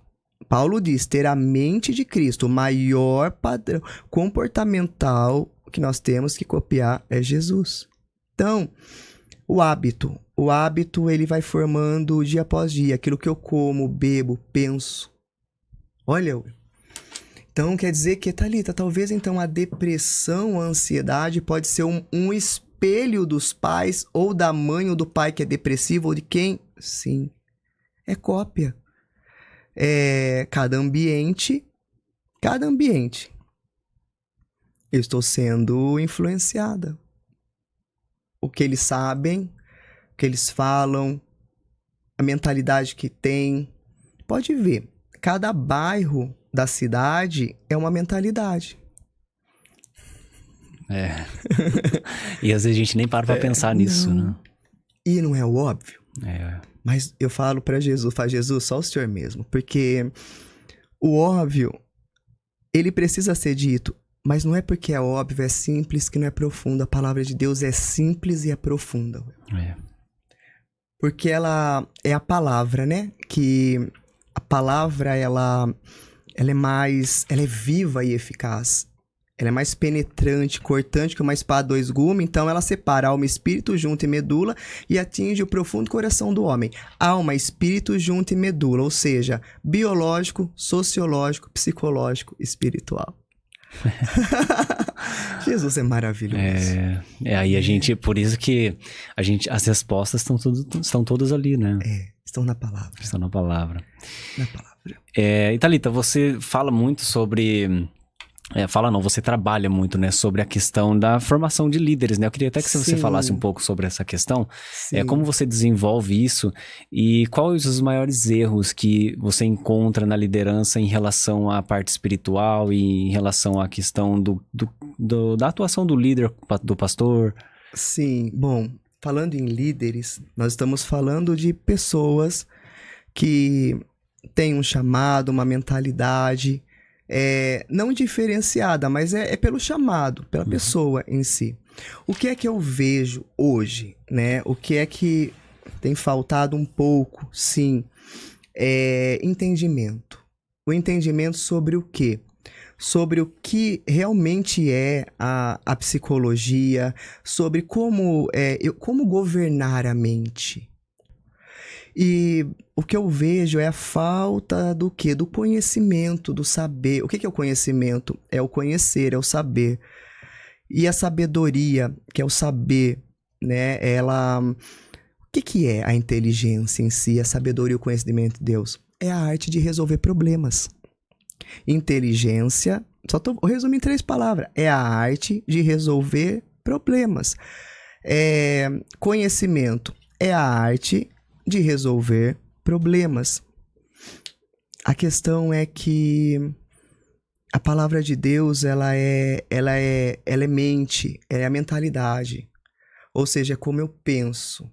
Paulo diz, ter a mente de Cristo, o maior padrão comportamental que nós temos que copiar é Jesus. Então, o hábito ele vai formando dia após dia, aquilo que eu como, bebo, penso. Olha, então quer dizer que, Thalita, talvez então a depressão, a ansiedade pode ser um espelho dos pais ou da mãe ou do pai que é depressivo ou de quem? Sim, é cópia. Cada ambiente, eu estou sendo influenciada. O que eles sabem, o que eles falam, a mentalidade que tem. Pode ver, cada bairro da cidade é uma mentalidade. E às vezes a gente nem para pra pensar nisso, né? E não é o óbvio? Mas eu falo para Jesus, faz Jesus, só o Senhor mesmo. Porque o óbvio, ele precisa ser dito. Mas não é porque é óbvio, é simples, que não é profundo. A palavra de Deus é simples e é profunda. Porque ela é a palavra, né? Que a palavra, ela é viva e eficaz. Ela é mais penetrante, cortante que uma espada 2 gumes, então ela separa alma e espírito, junta e medula, e atinge o profundo coração do homem. Alma, espírito, junta e medula, ou seja, biológico, sociológico, psicológico, espiritual. Jesus é maravilhoso. Aí a gente, por isso que as respostas estão todas ali, né? Estão na palavra. Estão na palavra. Na palavra. E Thalita, você fala muito sobre... você trabalha muito, né, sobre a questão da formação de líderes, né? Eu queria até que você falasse um pouco sobre essa questão. Como você desenvolve isso e quais os maiores erros que você encontra na liderança em relação à parte espiritual e em relação à questão da atuação do líder, do pastor? Sim, bom, falando em líderes, nós estamos falando de pessoas que têm um chamado, uma mentalidade... não diferenciada, mas é pelo chamado, pela pessoa em si. O que é que eu vejo hoje, né? O que é que tem faltado um pouco, sim, entendimento. O entendimento sobre o quê? Sobre o que realmente é a psicologia, sobre como governar a mente. E o que eu vejo é a falta do quê? Do conhecimento, do saber. O que é o conhecimento? É o conhecer, é o saber. E a sabedoria, que é o saber, né? que é a inteligência em si, a sabedoria e o conhecimento de Deus? É a arte de resolver problemas. Inteligência, só tô resumindo em 3 palavras, é a arte de resolver problemas. Conhecimento é a arte de resolver problemas. A questão é que a palavra de Deus, ela é mente, é a mentalidade. Ou seja, é como eu penso.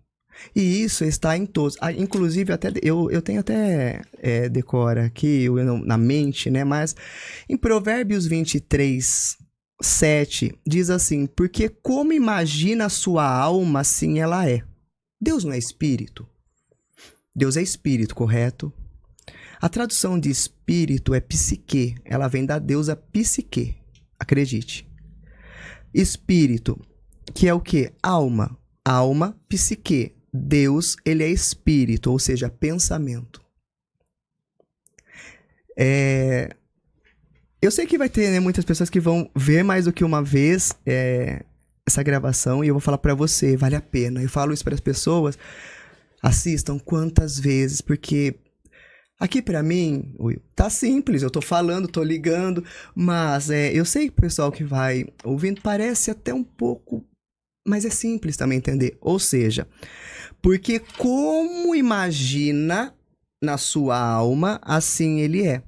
E isso está em todos. Inclusive, eu tenho até decora aqui na mente, né? Mas em Provérbios 23, 7, diz assim: porque como imagina a sua alma, assim ela é. Deus não é espírito. Deus é espírito, correto? A tradução de espírito é psique. Ela vem da deusa psique. Acredite. Espírito, que é o quê? Alma. Alma, psique. Deus, ele é espírito, ou seja, pensamento. Eu sei que vai ter, né, muitas pessoas que vão ver mais do que uma vez essa gravação, e eu vou falar pra você, vale a pena. Eu falo isso para as pessoas, assistam quantas vezes, porque aqui pra mim, Will, tá simples, eu tô falando, tô ligando, mas eu sei que o pessoal que vai ouvindo parece até um pouco, mas é simples também entender. Ou seja, porque como imagina na sua alma, assim ele é.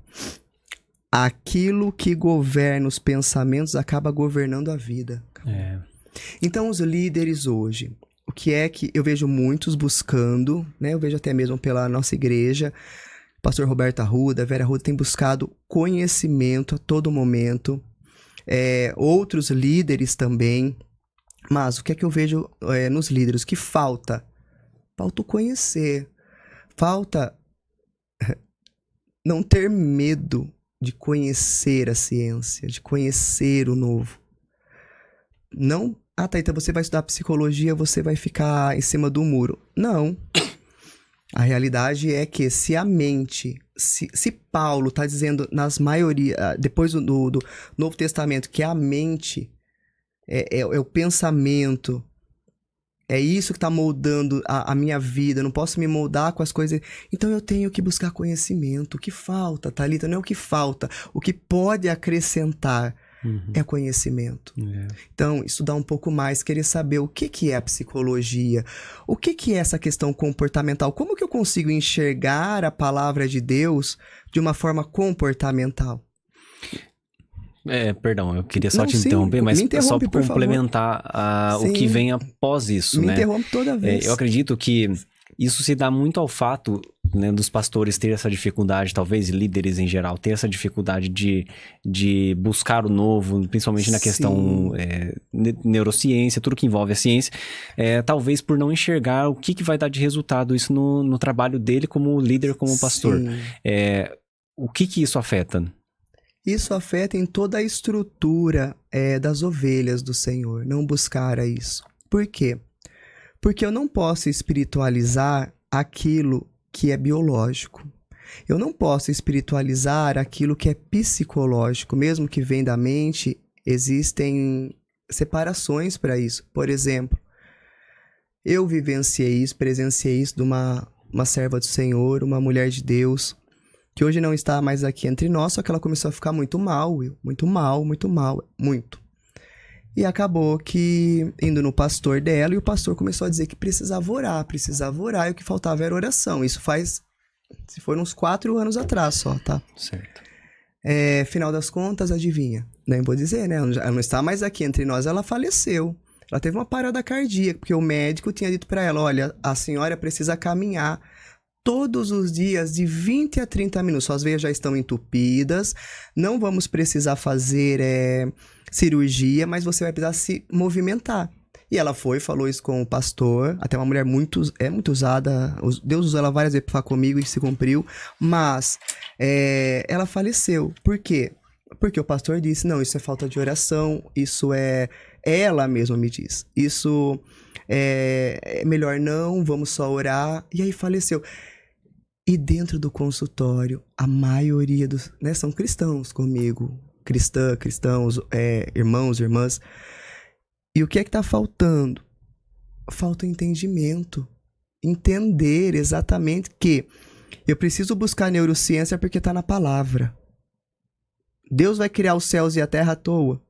Aquilo que governa os pensamentos acaba governando a vida. Então, os líderes hoje, o que é que eu vejo muitos buscando, né? Eu vejo até mesmo pela nossa igreja, pastor Roberto Arruda, Vera Arruda tem buscado conhecimento a todo momento. Outros líderes também. Mas o que é que eu vejo nos líderes? O que falta? Falta o conhecer. Falta não ter medo de conhecer a ciência, de conhecer o novo. Não, então você vai estudar psicologia, você vai ficar em cima do muro. Não. A realidade é que se a mente, se Paulo está dizendo nas maioria, depois do Novo Testamento, que a mente é o pensamento, é isso que está moldando a minha vida, eu não posso me moldar com as coisas, então eu tenho que buscar conhecimento. O que falta, Thalita, não é o que falta, o que pode acrescentar é conhecimento. Então, estudar um pouco mais, querer saber o que é a psicologia, o que é essa questão comportamental, como que eu consigo enxergar a palavra de Deus de uma forma comportamental. Perdão, eu queria só te interromper, mas só para complementar o que vem após isso, né? Me interrompe toda vez. Eu acredito que isso se dá muito ao fato, né, dos pastores terem essa dificuldade, talvez líderes em geral, ter essa dificuldade de buscar o novo, principalmente na questão neurociência, tudo que envolve a ciência, talvez por não enxergar o que vai dar de resultado isso no trabalho dele como líder, como pastor. O que isso afeta? Isso afeta em toda a estrutura das ovelhas do Senhor, não buscar isso. Por quê? Porque eu não posso espiritualizar aquilo que é biológico. Eu não posso espiritualizar aquilo que é psicológico, mesmo que vem da mente, existem separações para isso. Por exemplo, eu vivenciei isso, presenciei isso de uma serva do Senhor, uma mulher de Deus, que hoje não está mais aqui entre nós, só que ela começou a ficar muito mal, Will. Muito mal, muito. E acabou que indo no pastor dela, e o pastor começou a dizer que precisava orar, e o que faltava era oração. Isso se foram uns 4 anos atrás só, tá? Certo. Final das contas, adivinha? Nem vou dizer, né? Ela não está mais aqui entre nós, ela faleceu. Ela teve uma parada cardíaca, porque o médico tinha dito para ela, olha, a senhora precisa caminhar todos os dias de 20 a 30 minutos. Suas veias já estão entupidas, não vamos precisar fazer cirurgia, mas você vai precisar se movimentar. E ela falou isso com o pastor, até uma mulher muito usada, Deus usou ela várias vezes para falar comigo e se cumpriu, mas ela faleceu. Por quê? Porque o pastor disse, não, isso é falta de oração, isso ela mesma me diz, isso é melhor não, vamos só orar, e aí faleceu. E dentro do consultório, a maioria dos, né, são cristãos comigo, cristãos, irmãos, irmãs. E o que é que tá faltando? Falta entendimento. entender exatamente que eu preciso buscar neurociência porque está na palavra. Deus vai criar os céus e a terra à toa?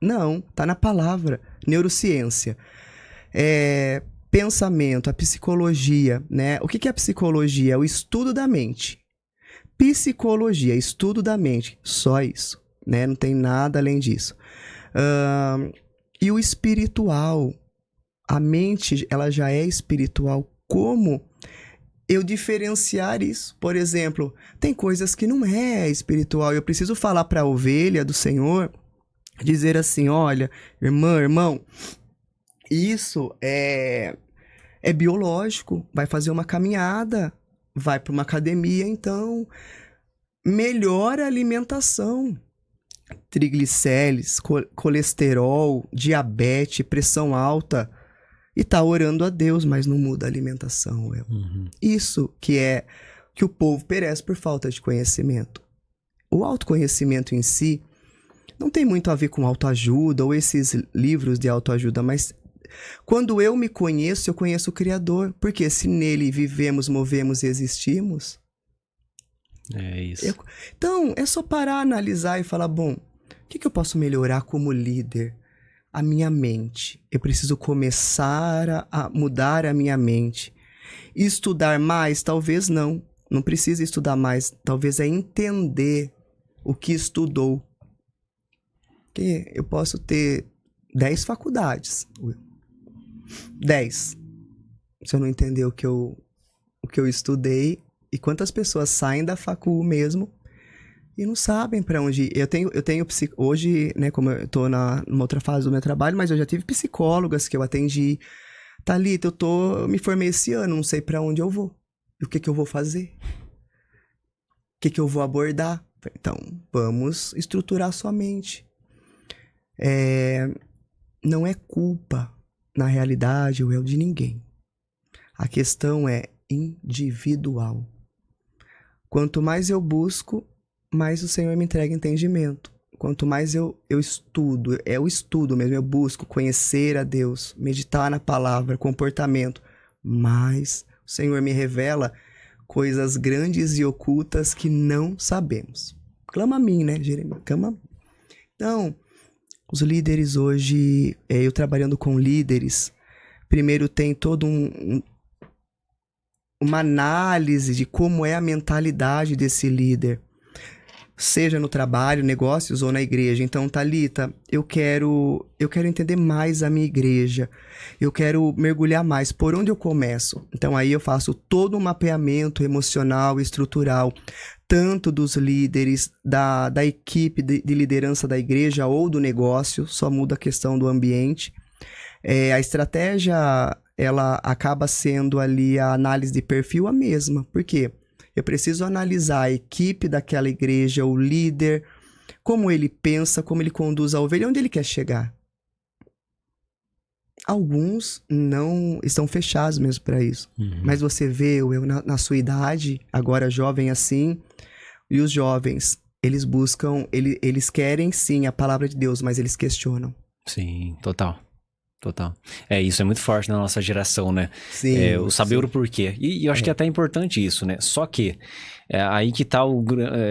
Não, está na palavra. Neurociência. Pensamento, a psicologia, né? O que é a psicologia? É o estudo da mente. Psicologia, estudo da mente. Só isso, né? Não tem nada além disso. E o espiritual. A mente, ela já é espiritual. Como eu diferenciar isso? Por exemplo, tem coisas que não é espiritual. Eu preciso falar para a ovelha do Senhor, dizer assim, olha, irmã, irmão, isso é biológico, vai fazer uma caminhada, vai para uma academia, então melhora a alimentação. Triglicérides, colesterol, diabetes, pressão alta, e tá orando a Deus, mas não muda a alimentação. Isso que o povo perece por falta de conhecimento. O autoconhecimento em si não tem muito a ver com autoajuda ou esses livros de autoajuda, mas quando eu me conheço, eu conheço o Criador. Porque se nele vivemos, movemos e existimos... É isso. Então, é só parar, analisar e falar, bom, o que eu posso melhorar como líder? A minha mente. Eu preciso começar a mudar a minha mente. Estudar mais? Talvez não. Não precisa estudar mais. Talvez é entender o que estudou. Que eu posso ter 10 faculdades. 10. Se eu não entender o que eu estudei. E quantas pessoas saem da facul mesmo e não sabem para onde ir. Eu tenho hoje, né, como eu tô numa outra fase do meu trabalho, mas eu já tive psicólogas que eu atendi. Thalita, eu me formei esse ano, não sei para onde eu vou. E o que eu vou fazer? O que eu vou abordar? Então, vamos estruturar sua mente. Não é culpa, na realidade, o eu de ninguém. A questão é individual. Quanto mais eu busco, mais o Senhor me entrega entendimento. Quanto mais eu estudo, é o estudo mesmo, eu busco conhecer a Deus, meditar na palavra, comportamento, mais o Senhor me revela coisas grandes e ocultas que não sabemos. Clama a mim, né, Jeremias? Clama a mim. Então, os líderes hoje, eu trabalhando com líderes, primeiro tem todo uma análise de como é a mentalidade desse líder, seja no trabalho, negócios ou na igreja. Então, Thalita, eu quero entender mais a minha igreja, eu quero mergulhar mais. Por onde eu começo? Então, aí eu faço todo um mapeamento emocional e estrutural, tanto dos líderes, da equipe de liderança da igreja ou do negócio, só muda a questão do ambiente. A estratégia, ela acaba sendo ali a análise de perfil a mesma. Por quê? Eu preciso analisar a equipe daquela igreja, o líder, como ele pensa, como ele conduz a ovelha, onde ele quer chegar. Alguns não estão fechados mesmo para isso. Mas você vê eu na sua idade, agora jovem assim, e os jovens, eles buscam, eles querem sim a palavra de Deus, mas eles questionam. Sim, total. Isso é muito forte na nossa geração, né? Sim. O saber o porquê. E eu acho que é até importante isso, né? Só que aí que tá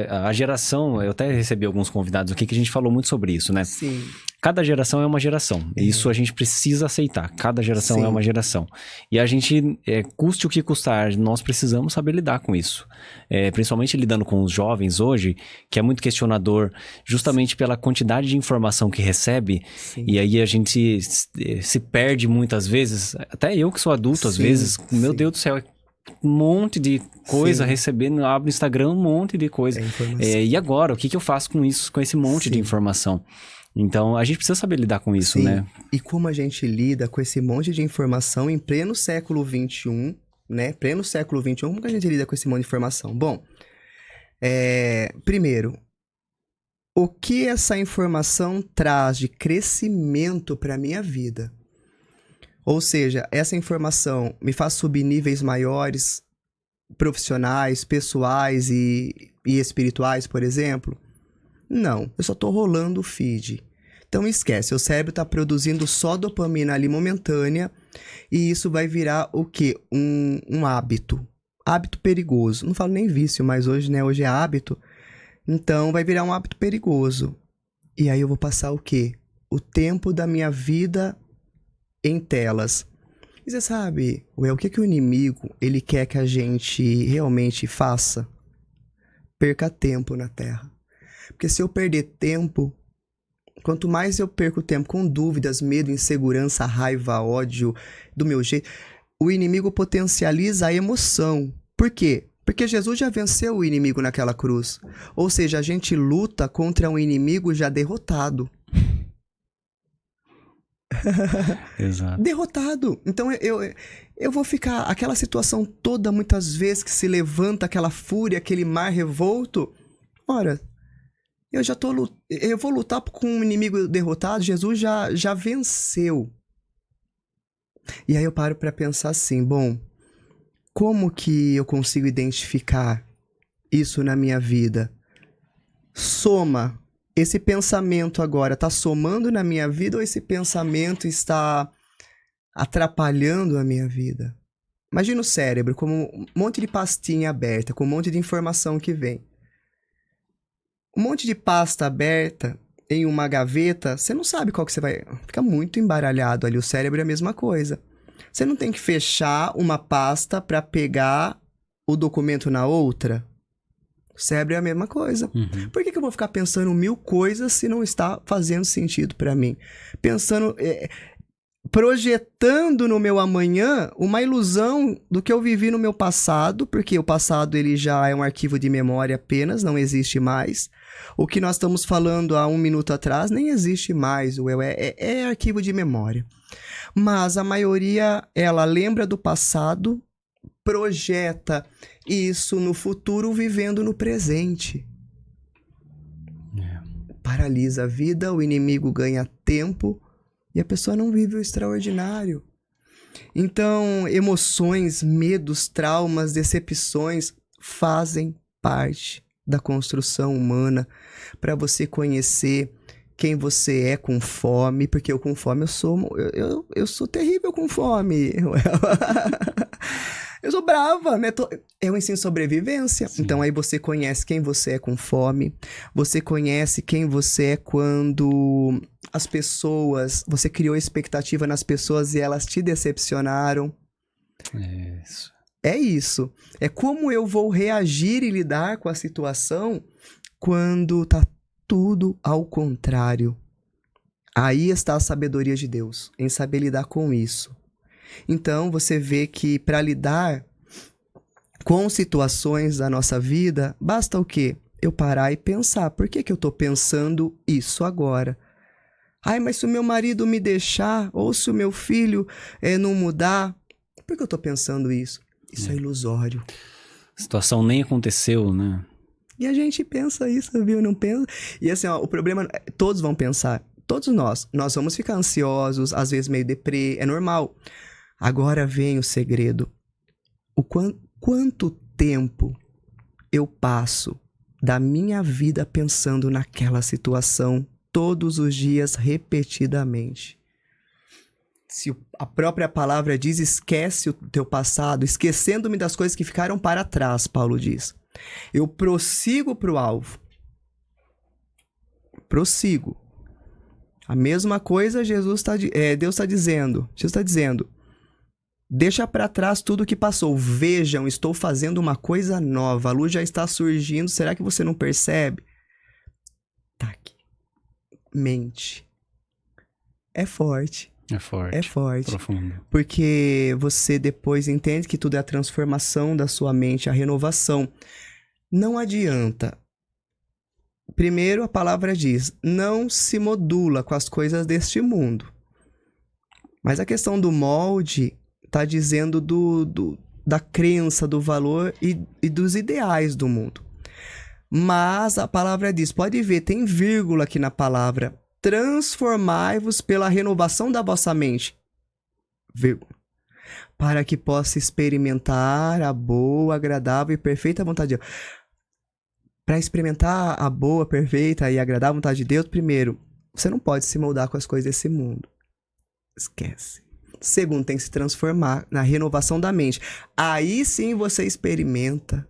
a geração, eu até recebi alguns convidados aqui que a gente falou muito sobre isso, né? Sim. Cada geração é uma geração. Isso a gente precisa aceitar. Cada geração é uma geração. E a gente, custe o que custar, nós precisamos saber lidar com isso. Principalmente lidando com os jovens hoje, que é muito questionador, justamente pela quantidade de informação que recebe. Sim. E aí a gente se perde muitas vezes. Até eu que sou adulto, às vezes, meu Deus do céu, um monte de coisa recebendo, abro o Instagram, um monte de coisa. E agora, o que eu faço com isso, com esse monte de informação? Então, a gente precisa saber lidar com isso, né? E como a gente lida com esse monte de informação em pleno século XXI, né? Pleno século XXI, como que a gente lida com esse monte de informação? Bom, primeiro, o que essa informação traz de crescimento para a minha vida? Ou seja, essa informação me faz subir níveis maiores, profissionais, pessoais e espirituais, por exemplo? Não, eu só tô rolando o feed. Então esquece, o cérebro está produzindo só dopamina ali momentânea e isso vai virar o quê? Um hábito. Hábito perigoso. Não falo nem vício, mas hoje, né? Hoje é hábito. Então vai virar um hábito perigoso. E aí eu vou passar o quê? O tempo da minha vida em telas. E você sabe, o que o inimigo ele quer que a gente realmente faça? Perca tempo na Terra. Porque se eu perder tempo, quanto mais eu perco tempo com dúvidas, medo, insegurança, raiva, ódio, do meu jeito, o inimigo potencializa a emoção. Por quê? Porque Jesus já venceu o inimigo naquela cruz. Ou seja, a gente luta contra um inimigo já derrotado. Exato. Derrotado. Então eu vou ficar... Aquela situação toda, muitas vezes, que se levanta aquela fúria, aquele mar revolto. Ora, eu vou lutar com um inimigo derrotado. Jesus já venceu. E aí eu paro para pensar assim, bom, como que eu consigo identificar isso na minha vida? Soma. Esse pensamento agora está somando na minha vida ou esse pensamento está atrapalhando a minha vida? Imagina o cérebro como um monte de pastinha aberta, com um monte de informação que vem. Um monte de pasta aberta em uma gaveta, você não sabe qual que você vai... Fica muito embaralhado ali, o cérebro é a mesma coisa. Você não tem que fechar uma pasta para pegar o documento na outra? O cérebro é a mesma coisa. Uhum. Por que eu vou ficar pensando 1000 coisas se não está fazendo sentido para mim? Pensando, projetando no meu amanhã uma ilusão do que eu vivi no meu passado, porque o passado ele já é um arquivo de memória apenas, não existe mais. O que nós estamos falando há 1 minuto atrás nem existe mais, é arquivo de memória. Mas a maioria, ela lembra do passado, projeta isso no futuro, vivendo no presente. Paralisa a vida, o inimigo ganha tempo e a pessoa não vive o extraordinário. Então, emoções, medos, traumas, decepções fazem parte da construção humana para você conhecer quem você é com fome, porque eu com fome eu sou terrível com fome. Eu sou brava, né? É um ensino de sobrevivência. Sim. Então aí você conhece quem você é com fome, você conhece quem você é quando as pessoas, você criou expectativa nas pessoas e elas te decepcionaram. Isso. É isso. É como eu vou reagir e lidar com a situação quando tá tudo ao contrário. Aí está a sabedoria de Deus, em saber lidar com isso. Então, você vê que para lidar com situações da nossa vida, basta o quê? Eu parar e pensar. Por que eu estou pensando isso agora? Ai, mas se o meu marido me deixar, ou se o meu filho não mudar, por que eu estou pensando isso? Isso é ilusório. A situação nem aconteceu, né? E a gente pensa isso, viu? Não pensa. E assim, ó, o problema, todos vão pensar. Todos nós vamos ficar ansiosos, às vezes meio deprê, é normal. Agora vem o segredo. Quanto tempo eu passo da minha vida pensando naquela situação todos os dias, repetidamente? Se a própria palavra diz, esquece o teu passado, esquecendo-me das coisas que ficaram para trás, Paulo diz. Eu prossigo para o alvo. Prossigo. A mesma coisa Deus está dizendo. Jesus está dizendo, deixa para trás tudo o que passou. Vejam, estou fazendo uma coisa nova. A luz já está surgindo. Será que você não percebe? Tá aqui. Mente. É forte. É forte. É forte. Profundo. Porque você depois entende que tudo é a transformação da sua mente, a renovação. Não adianta. Primeiro, a palavra diz, não se modula com as coisas deste mundo. Mas a questão do molde está dizendo da crença, do valor e dos ideais do mundo. Mas a palavra diz, pode ver, tem vírgula aqui na palavra, transformai-vos pela renovação da vossa mente, vírgula, para que possa experimentar a boa, agradável e perfeita vontade de Deus. Para experimentar a boa, perfeita e agradável vontade de Deus, primeiro, você não pode se moldar com as coisas desse mundo. Esquece. Segundo, tem que se transformar na renovação da mente. Aí sim você experimenta.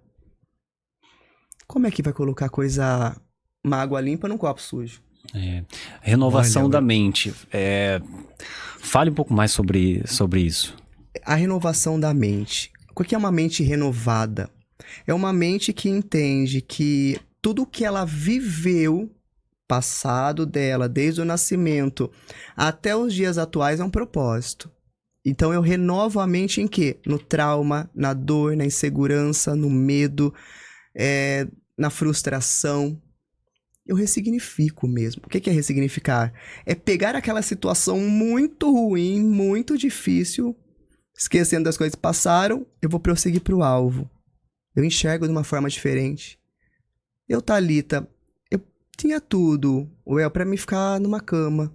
Como é que vai colocar uma água limpa num copo sujo? Renovação Olha, da mente. Fale um pouco mais sobre isso. A renovação da mente. O que é uma mente renovada? É uma mente que entende que tudo que ela viveu, passado dela, desde o nascimento até os dias atuais, é um propósito. Então eu renovo a mente em quê? No trauma, na dor, na insegurança, no medo, na frustração. Eu ressignifico mesmo. O que é ressignificar? É pegar aquela situação muito ruim, muito difícil, esquecendo das coisas que passaram, eu vou prosseguir para o alvo. Eu enxergo de uma forma diferente. Eu, Thalita, eu tinha tudo, para me ficar numa cama.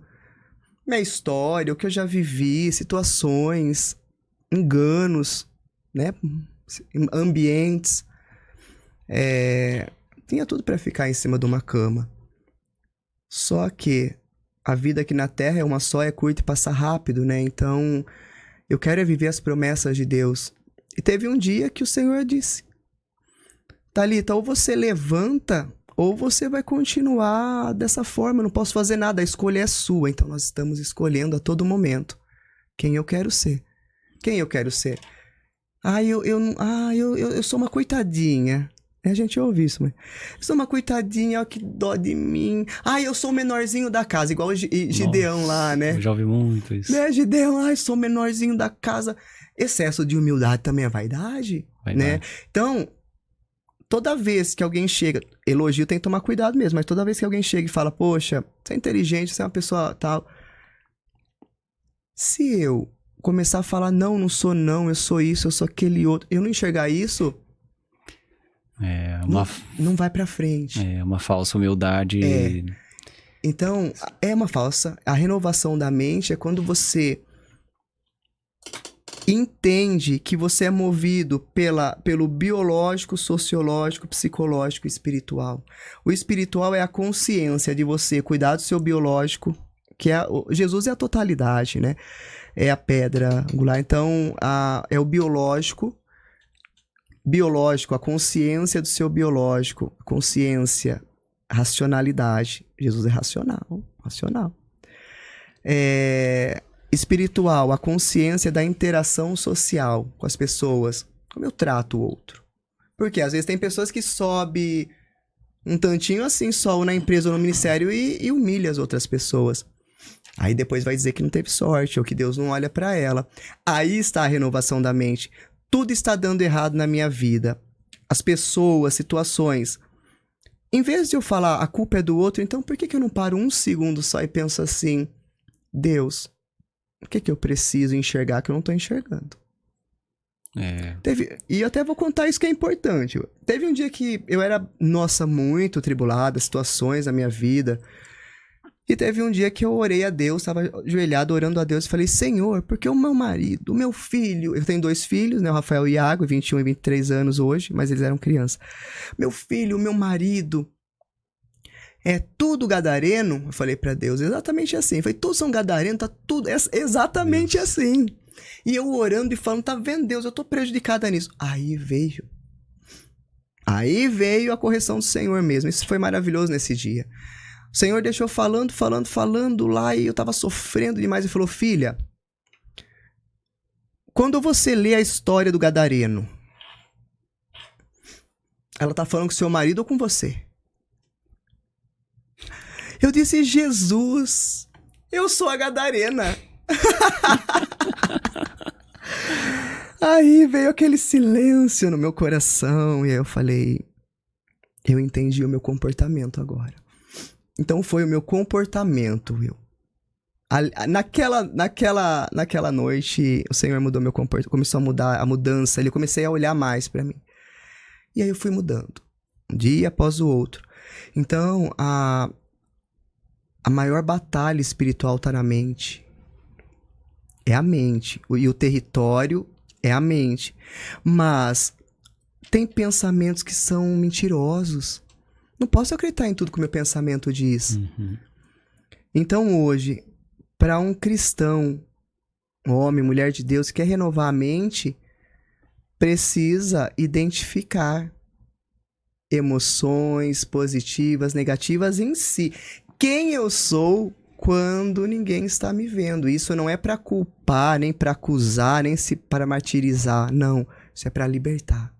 Minha história, o que eu já vivi, situações, enganos, né? Ambientes. Tinha tudo para ficar em cima de uma cama. Só que a vida aqui na Terra é uma só, é curta e passa rápido, né? Então, eu quero viver as promessas de Deus. E teve um dia que o Senhor disse: Thalita, ou você levanta, ou você vai continuar dessa forma. Eu não posso fazer nada, a escolha é sua. Então, nós estamos escolhendo a todo momento quem eu quero ser. Quem eu quero ser? Eu sou uma coitadinha. A gente ouve isso, mas... Eu sou uma coitadinha, ó, que dó de mim. Eu sou o menorzinho da casa, igual o Gideão lá, né? Eu já ouvi muito isso. Né, Gideão? Eu sou o menorzinho da casa. Excesso de humildade também é vaidade, né? Então, toda vez que alguém chega... Elogio tem que tomar cuidado mesmo, mas toda vez que alguém chega e fala, poxa, você é inteligente, você é uma pessoa tal... Se eu começar a falar, não sou não, eu sou isso, eu sou aquele outro... Eu não enxergar isso... Não vai pra frente. É uma falsa humildade. Então, é uma falsa. A renovação da mente é quando você entende que você é movido pelo biológico, sociológico, psicológico e espiritual. O espiritual é a consciência de você cuidar do seu biológico, que Jesus é a totalidade, né? É a pedra angular. Então, é o biológico, a consciência do seu biológico, consciência, racionalidade. Jesus é racional. Espiritual, a consciência da interação social com as pessoas, como eu trato o outro. Porque às vezes tem pessoas que sobem um tantinho assim só na empresa ou no ministério e humilha as outras pessoas. Aí depois vai dizer que não teve sorte ou que Deus não olha para ela. Aí está a renovação da mente. Tudo está dando errado na minha vida. As pessoas, situações. Em vez de eu falar, a culpa é do outro, então por que eu não paro um segundo só e penso assim, Deus, o que eu preciso enxergar que eu não estou enxergando? E eu até vou contar isso que é importante. Teve um dia que eu era, muito tribulada, situações na minha vida. E teve um dia que eu orei a Deus, estava ajoelhado orando a Deus e falei, Senhor, porque o meu marido, o meu filho... Eu tenho 2 filhos, né? O Rafael e o Iago, 21 e 23 anos hoje, mas eles eram crianças. Meu filho, o meu marido, é tudo gadareno? Eu falei pra Deus, exatamente assim. Eu falei, todos são gadarenos, tá tudo exatamente assim. E eu orando e falando, tá vendo, Deus, eu tô prejudicada nisso. Aí veio a correção do Senhor mesmo. Isso foi maravilhoso nesse dia. O Senhor deixou falando lá e eu tava sofrendo demais e falou, filha, quando você lê a história do gadareno, ela tá falando com seu marido ou com você? Eu disse, Jesus, eu sou a gadarena. Aí veio aquele silêncio no meu coração e aí eu falei, eu entendi o meu comportamento agora. Então foi o meu comportamento, Will. Naquela noite, o Senhor mudou meu comportamento, começou a mudar a mudança, ele comecei a olhar mais pra mim. E aí eu fui mudando, um dia após o outro. Então, a maior batalha espiritual tá na mente. É a mente. E o território é a mente. Mas tem pensamentos que são mentirosos. Não posso acreditar em tudo que o meu pensamento diz. Uhum. Então hoje, para um cristão, homem, mulher de Deus, que quer renovar a mente, precisa identificar emoções positivas, negativas em si. Quem eu sou quando ninguém está me vendo. Isso não é para culpar, nem para acusar, nem para martirizar. Não, isso é para libertar.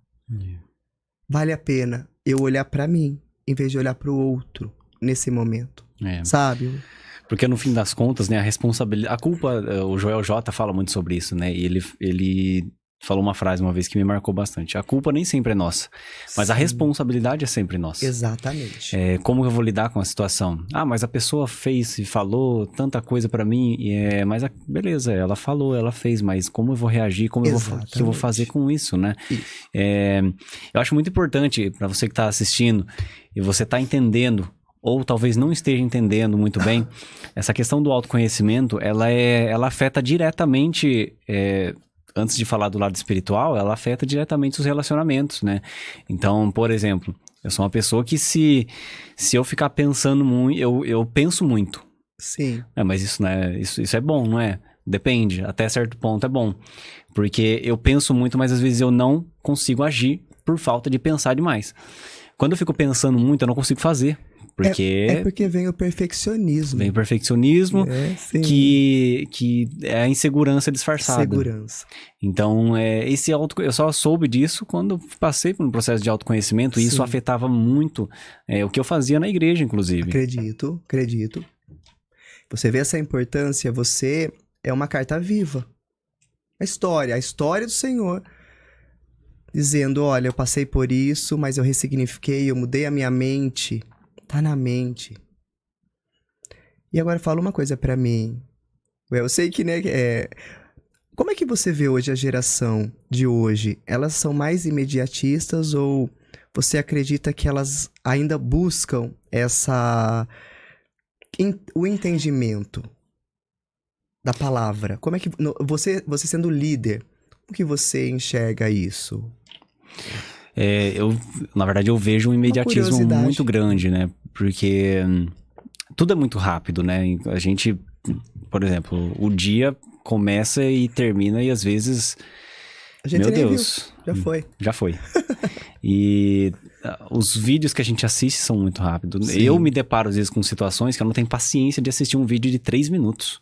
Vale a pena eu olhar para mim, em vez de olhar para o outro nesse momento. Sabe? Porque no fim das contas, né, a responsabilidade... A culpa, o Joel J fala muito sobre isso, né? E ele falou uma frase uma vez que me marcou bastante. A culpa nem sempre é nossa, mas Sim. A responsabilidade é sempre nossa. Exatamente. Como eu vou lidar com a situação? Ah, mas a pessoa fez e falou tanta coisa pra mim, mas beleza, ela falou, ela fez, mas como eu vou reagir, que eu vou fazer com isso, né? Eu acho muito importante pra você que tá assistindo e você tá entendendo, ou talvez não esteja entendendo muito bem, essa questão do autoconhecimento, ela afeta diretamente... Antes de falar do lado espiritual, ela afeta diretamente os relacionamentos, né? Então, por exemplo, eu sou uma pessoa que se eu ficar pensando muito, eu penso muito. Sim. Mas isso é bom, não é? Depende, até certo ponto é bom. Porque eu penso muito, mas às vezes eu não consigo agir por falta de pensar demais. Quando eu fico pensando muito, eu não consigo fazer. Porque... É porque vem o perfeccionismo. Vem o perfeccionismo, que é a insegurança disfarçada. Segurança. Então, eu só soube disso quando passei por um processo de autoconhecimento e isso afetava muito o que eu fazia na igreja, inclusive. Acredito. Você vê essa importância, você é uma carta viva. A história do Senhor. Dizendo, olha, eu passei por isso, mas eu ressignifiquei, eu mudei a minha mente. Tá na mente. E agora fala uma coisa pra mim. Eu sei que, né, como é que você vê hoje a geração de hoje? Elas são mais imediatistas ou você acredita que elas ainda buscam o entendimento da palavra? Como é que você sendo líder, como que você enxerga isso? Na verdade, eu vejo um imediatismo muito grande, né? Porque tudo é muito rápido, né? A gente, por exemplo, o dia começa e termina e às vezes... Meu Deus. Viu. Já foi. E os vídeos que a gente assiste são muito rápidos. Sim. Eu me deparo às vezes com situações que eu não tenho paciência de assistir um vídeo de 3 minutos.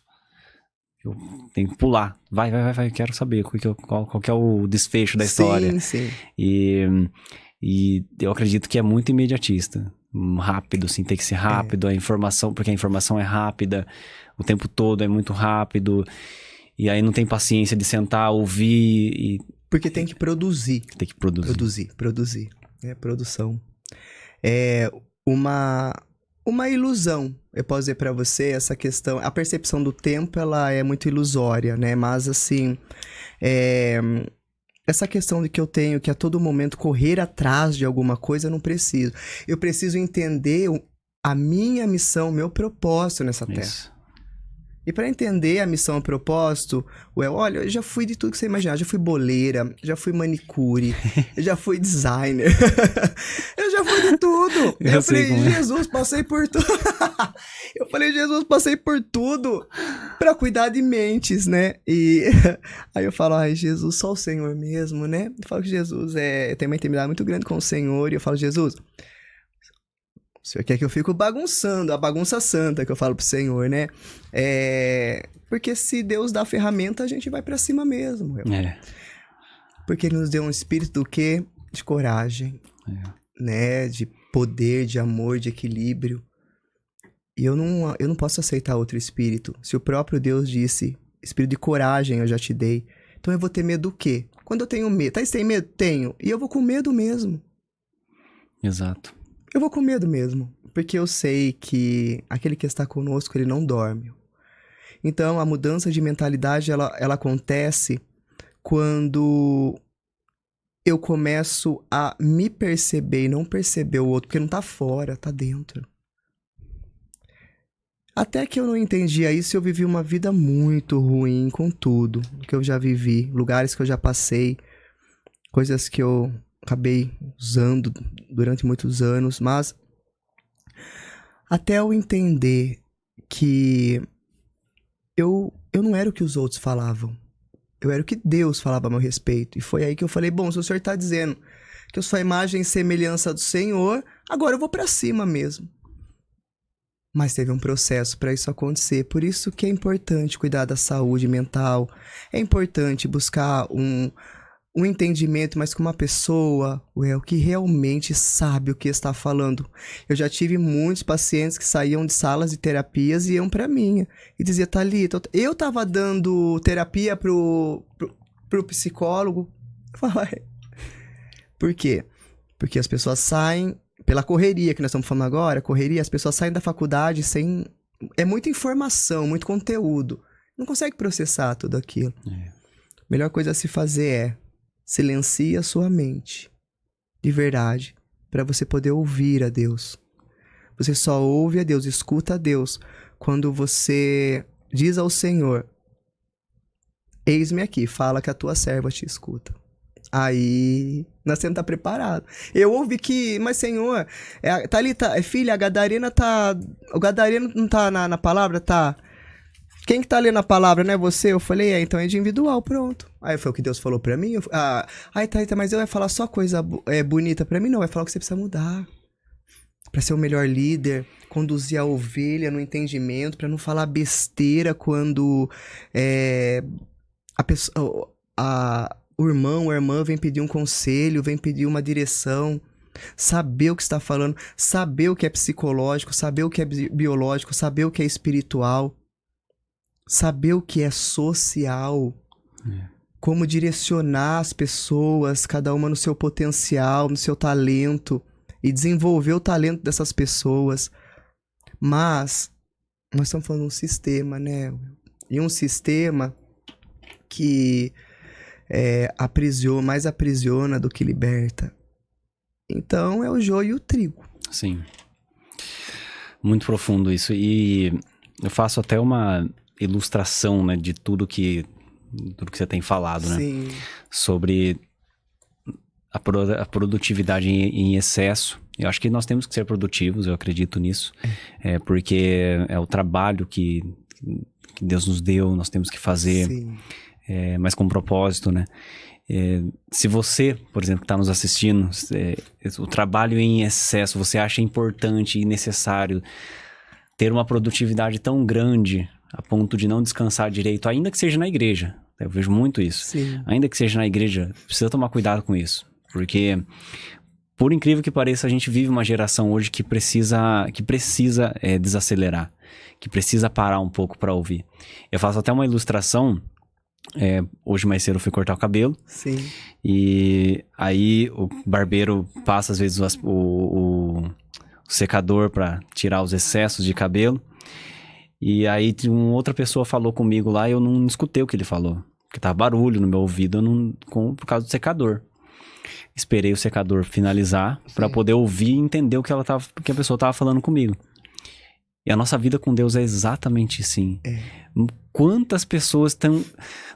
Eu tenho que pular. Vai, quero saber qual que é o desfecho da história. Sim. E eu acredito que é muito imediatista. Rápido, assim, tem que ser rápido. A informação, porque a informação é rápida. O tempo todo é muito rápido. E aí não tem paciência de sentar, ouvir. Porque tem que produzir. Tem que produzir. Produzir. É produção. É uma ilusão. Eu posso dizer pra você, essa questão... A percepção do tempo, ela é muito ilusória, né? Mas, assim... Essa questão de que eu tenho que a todo momento correr atrás de alguma coisa, eu não preciso. Eu preciso entender a minha missão, o meu propósito nessa terra. Isso. E para entender a missão e o propósito, olha, eu já fui de tudo que você imaginar. Já fui boleira, já fui manicure, já fui designer. Eu já fui de tudo. Eu falei, Jesus, passei por tudo. Eu falei, Jesus, passei por tudo para cuidar de mentes, né? E aí eu falo, ai, Jesus, só o Senhor mesmo, né? Eu falo que Jesus tem uma intimidade muito grande com o Senhor. E eu falo, Jesus... O Senhor quer que eu fique bagunçando, a bagunça santa que eu falo pro Senhor, né? Porque se Deus dá a ferramenta, a gente vai pra cima mesmo. Porque Ele nos deu um espírito do quê? De coragem, né? De poder, de amor, de equilíbrio. E eu não posso aceitar outro espírito. Se o próprio Deus disse, espírito de coragem eu já te dei. Então eu vou ter medo do quê? Quando eu tenho medo. Tá, você tem medo? Tenho. E eu vou com medo mesmo. Exato. Eu vou com medo mesmo, porque eu sei que aquele que está conosco, ele não dorme. Então, a mudança de mentalidade, ela acontece quando eu começo a me perceber e não perceber o outro, porque não tá fora, tá dentro. Até que eu não entendia isso, eu vivi uma vida muito ruim com tudo que eu já vivi, lugares que eu já passei, coisas que eu acabei usando durante muitos anos, mas até eu entender que eu não era o que os outros falavam. Eu era o que Deus falava a meu respeito. E foi aí que eu falei, bom, se o Senhor tá dizendo que eu sou a imagem e semelhança do Senhor, agora eu vou pra cima mesmo. Mas teve um processo para isso acontecer. Por isso que é importante cuidar da saúde mental. É importante buscar um entendimento, mas com uma pessoa, que realmente sabe o que está falando. Eu já tive muitos pacientes que saíam de salas de terapias e iam para mim. E dizia, Thalita, eu tava dando terapia pro psicólogo. Por quê? Porque as pessoas saem, pela correria que nós estamos falando agora, as pessoas saem da faculdade sem... É muita informação, muito conteúdo. Não consegue processar tudo aquilo. A melhor coisa a se fazer é silencia a sua mente, de verdade, para você poder ouvir a Deus. Você só ouve a Deus, escuta a Deus, quando você diz ao Senhor, eis-me aqui, fala que a tua serva te escuta. Aí, nós temos que estar preparados. Eu ouvi que, mas Senhor, Thalita, filha, o gadareno não tá na palavra, tá? Quem que tá lendo a palavra, não é você? Eu falei, então é de individual, pronto. Aí foi o que Deus falou pra mim. Thalita, mas eu vai falar só coisa bonita pra mim? Não, vai falar o que você precisa mudar. Pra ser o melhor líder, conduzir a ovelha no entendimento, pra não falar besteira quando o irmão ou a irmã vem pedir um conselho, vem pedir uma direção, saber o que está falando, saber o que é psicológico, saber o que é biológico, saber o que é espiritual, saber o que é social, como direcionar as pessoas, cada uma no seu potencial, no seu talento, e desenvolver o talento dessas pessoas. Mas nós estamos falando de um sistema, né? E um sistema que mais aprisiona do que liberta. Então é o joio e o trigo. Sim. Muito profundo isso. E eu faço até uma ilustração, né, de tudo que você tem falado, né? Sim. Sobre a produtividade em excesso. Eu acho que nós temos que ser produtivos, eu acredito nisso. Porque é o trabalho que Deus nos deu, nós temos que fazer. Sim. Mas com propósito, né? Se você, por exemplo, que está nos assistindo, o trabalho em excesso, você acha importante e necessário ter uma produtividade tão grande a ponto de não descansar direito, ainda que seja na igreja. Eu vejo muito isso. Sim. Ainda que seja na igreja, precisa tomar cuidado com isso. Porque, por incrível que pareça, a gente vive uma geração hoje que precisa desacelerar, que precisa parar um pouco para ouvir. Eu faço até uma ilustração. Hoje mais cedo eu fui cortar o cabelo. Sim. E aí o barbeiro passa às vezes o secador para tirar os excessos de cabelo. E aí uma outra pessoa falou comigo lá e eu não escutei o que ele falou. Porque tava barulho no meu ouvido por causa do secador. Esperei o secador finalizar para poder ouvir e entender o que a pessoa tava falando comigo. E a nossa vida com Deus é exatamente assim. Quantas pessoas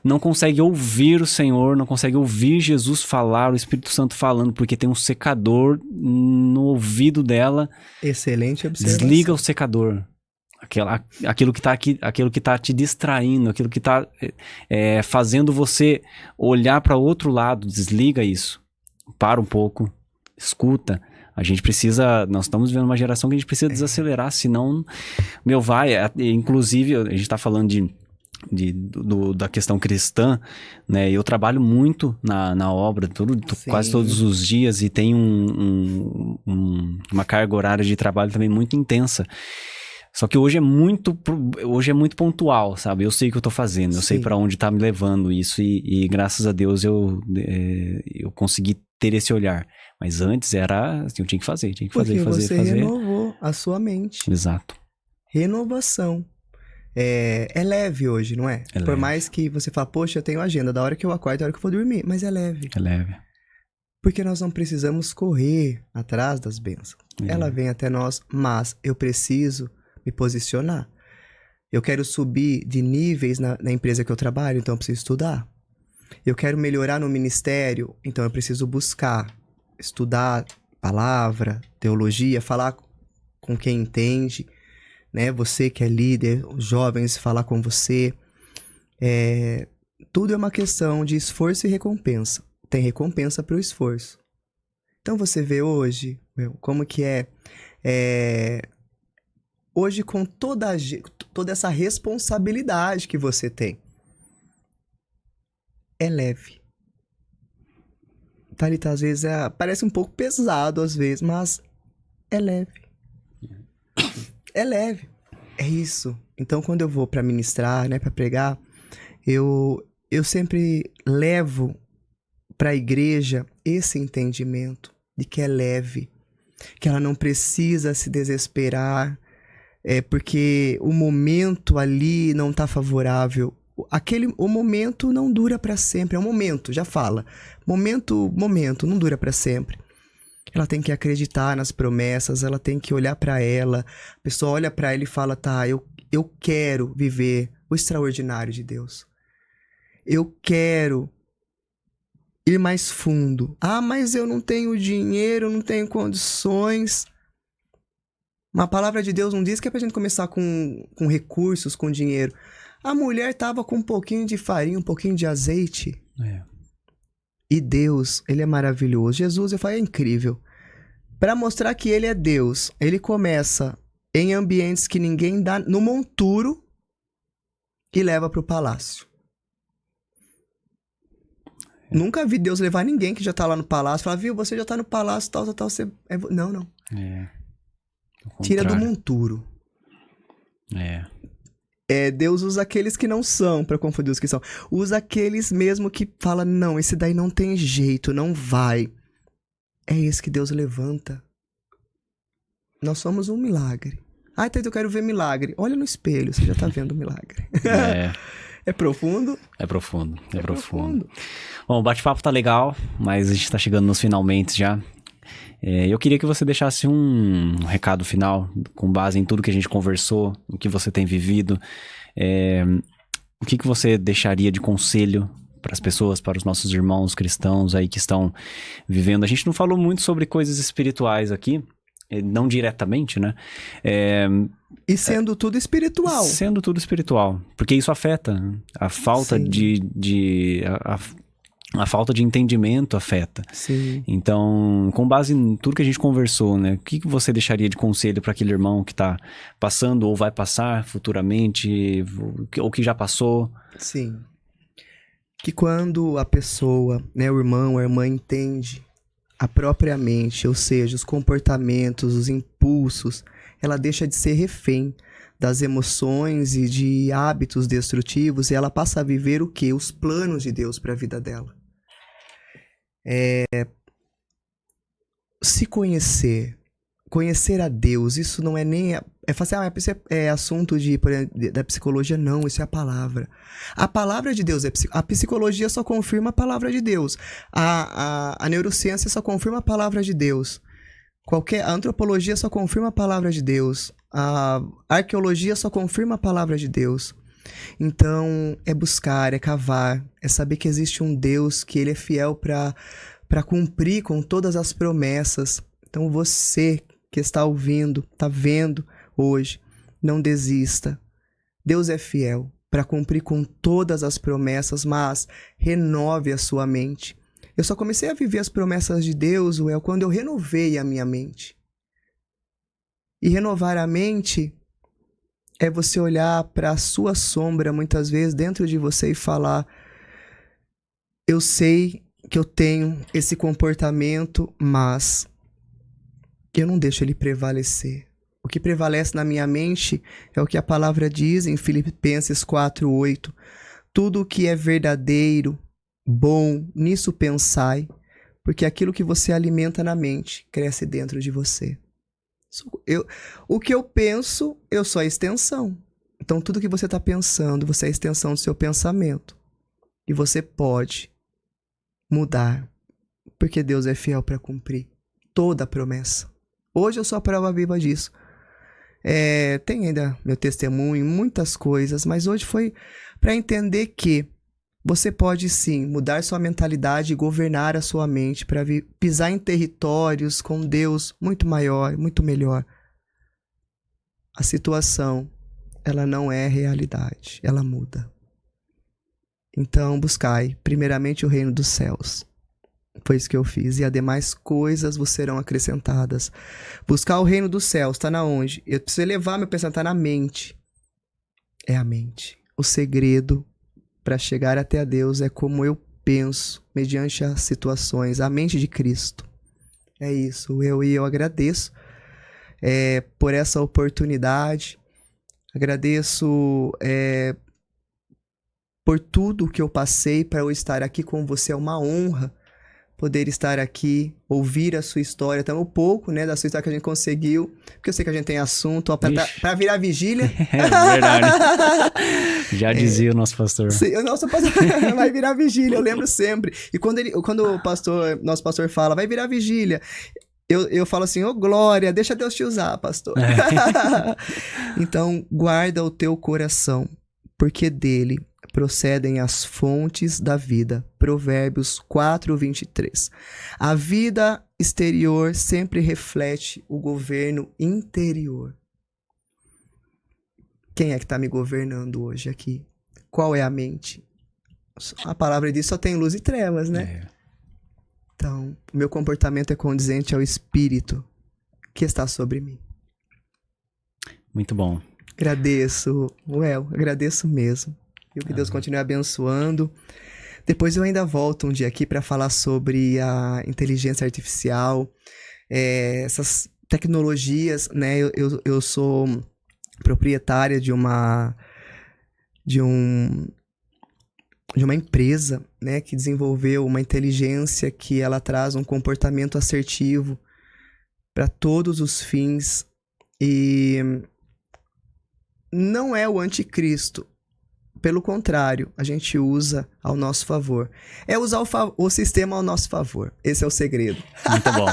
não conseguem ouvir o Senhor, não conseguem ouvir Jesus falar, o Espírito Santo falando, porque tem um secador no ouvido dela. Excelente observação. Desliga o secador. Aquilo que tá te distraindo, aquilo que tá fazendo você olhar para outro lado, desliga isso. Para um pouco, escuta. Nós estamos vivendo uma geração que a gente precisa desacelerar, senão, inclusive, a gente está falando da questão cristã, né? Eu trabalho muito na obra, quase todos os dias, e tem uma carga horária de trabalho também muito intensa. Só que hoje é muito pontual, sabe? Eu sei o que eu tô fazendo, eu sei para onde tá me levando isso, e graças a Deus eu consegui ter esse olhar. Mas antes eu tinha que fazer. Porque você renovou a sua mente. Exato. Renovação. É leve hoje, não é? Por mais que você fale, poxa, eu tenho agenda, da hora que eu acordo, da hora que eu vou dormir. Mas é leve. É leve. Porque nós não precisamos correr atrás das bênçãos. Ela vem até nós, mas eu preciso me posicionar. Eu quero subir de níveis na empresa que eu trabalho, então eu preciso estudar. Eu quero melhorar no ministério, então eu preciso buscar, estudar palavra, teologia, falar com quem entende, né? Você que é líder, os jovens falar com você. Tudo é uma questão de esforço e recompensa. Tem recompensa para o esforço. Então você vê hoje, como que hoje com toda essa responsabilidade que você tem. É leve. Thalita, às vezes parece um pouco pesado, às vezes, mas é leve. É leve. É isso. Então, quando eu vou para ministrar, né, para pregar, eu sempre levo para a igreja esse entendimento de que é leve, que ela não precisa se desesperar, porque o momento ali não está favorável. O momento não dura para sempre, é um momento, já fala. Momento não dura para sempre. Ela tem que acreditar nas promessas, ela tem que olhar para ela. A pessoa olha para ela e fala, tá, eu quero viver o extraordinário de Deus. Eu quero ir mais fundo. Ah, mas eu não tenho dinheiro, eu não tenho condições. Mas a palavra de Deus não diz que é pra gente começar com recursos, com dinheiro. A mulher estava com um pouquinho de farinha, um pouquinho de azeite. E Deus, ele é maravilhoso. Jesus, eu falo, é incrível. Para mostrar que ele é Deus, ele começa em ambientes que ninguém dá, no monturo, e leva para o palácio. Nunca vi Deus levar ninguém que já tá lá no palácio. Falar, viu, você já tá no palácio, tal, você... Não. Tira do monturo. Deus usa aqueles que não são para confundir os que são. Usa aqueles mesmo que fala, não, esse daí não tem jeito, não vai. É esse que Deus levanta. Nós somos um milagre. Ah, então eu quero ver milagre. Olha no espelho, você já tá vendo o milagre. É profundo? É profundo. Bom, o bate-papo tá legal, mas a gente tá chegando nos finalmente já. Eu queria que você deixasse um recado final, com base em tudo que a gente conversou, o que você tem vivido. O que você deixaria de conselho para as pessoas, para os nossos irmãos cristãos aí que estão vivendo? A gente não falou muito sobre coisas espirituais aqui, não diretamente, né? E sendo tudo espiritual. Sendo tudo espiritual, porque isso afeta. A falta a falta de entendimento afeta. Sim. Então, com base em tudo que a gente conversou, né? O que você deixaria de conselho para aquele irmão que está passando ou vai passar futuramente, ou que já passou? Sim. Que quando a pessoa, né, o irmão, a irmã entende a própria mente, ou seja, os comportamentos, os impulsos, ela deixa de ser refém das emoções e de hábitos destrutivos e ela passa a viver o quê? Os planos de Deus para a vida dela. Se conhecer a Deus, isso não é nem... é assunto da psicologia, não, isso é a palavra. A palavra de Deus a psicologia só confirma a palavra de Deus. A neurociência só confirma a palavra de Deus. A antropologia só confirma a palavra de Deus. A arqueologia só confirma a palavra de Deus. Então, é buscar, é cavar, é saber que existe um Deus, que ele é fiel para cumprir com todas as promessas. Então, você que está ouvindo, está vendo hoje, não desista. Deus é fiel para cumprir com todas as promessas, mas renove a sua mente. Eu só comecei a viver as promessas de Deus, quando eu renovei a minha mente. E renovar a mente é você olhar para a sua sombra, muitas vezes, dentro de você e falar, eu sei que eu tenho esse comportamento, mas eu não deixo ele prevalecer. O que prevalece na minha mente é o que a palavra diz em Filipenses 4:8. Tudo o que é verdadeiro, bom, nisso pensai, porque aquilo que você alimenta na mente cresce dentro de você. O que eu penso, eu sou a extensão. Então, tudo que você está pensando, você é a extensão do seu pensamento. E você pode mudar, porque Deus é fiel para cumprir toda a promessa. Hoje eu sou a prova viva disso. Tem ainda meu testemunho, muitas coisas, mas hoje foi para entender que você pode sim mudar sua mentalidade e governar a sua mente para pisar em territórios com Deus muito maior, muito melhor. a situação, ela não é realidade, ela muda. Então, buscai primeiramente o reino dos céus. Foi isso que eu fiz. E as demais coisas vos serão acrescentadas. Buscar o reino dos céus, está na onde? Eu preciso levar meu pensamento, está na mente. É a mente. O segredo para chegar até a Deus é como eu penso, mediante as situações, a mente de Cristo. É isso. Eu agradeço por essa oportunidade. Agradeço por tudo que eu passei para eu estar aqui com você. É uma honra poder estar aqui, ouvir a sua história, até um pouco, né, da sua história que a gente conseguiu, porque eu sei que a gente tem assunto, ó, pra virar vigília. É verdade. Já dizia o nosso pastor. Sim, o nosso pastor vai virar vigília, eu lembro sempre. E quando o nosso pastor fala, vai virar vigília, eu falo assim, ô glória, deixa Deus te usar, pastor. Então, guarda o teu coração, porque dele procedem as fontes da vida. Provérbios 4:23. A vida exterior sempre reflete o governo interior. Quem é que está me governando hoje aqui? Qual é a mente? A palavra diz só tem luz e trevas, né? Então, o meu comportamento é condizente ao Espírito que está sobre mim. Muito bom. Agradeço, agradeço mesmo. E que Deus continue abençoando. Depois eu ainda volto um dia aqui para falar sobre a inteligência artificial, essas tecnologias, né? Eu sou proprietária de uma empresa, né, que desenvolveu uma inteligência que ela traz um comportamento assertivo para todos os fins e não é o anticristo. Pelo contrário, a gente usa ao nosso favor. É usar o sistema ao nosso favor. Esse é o segredo. Muito bom.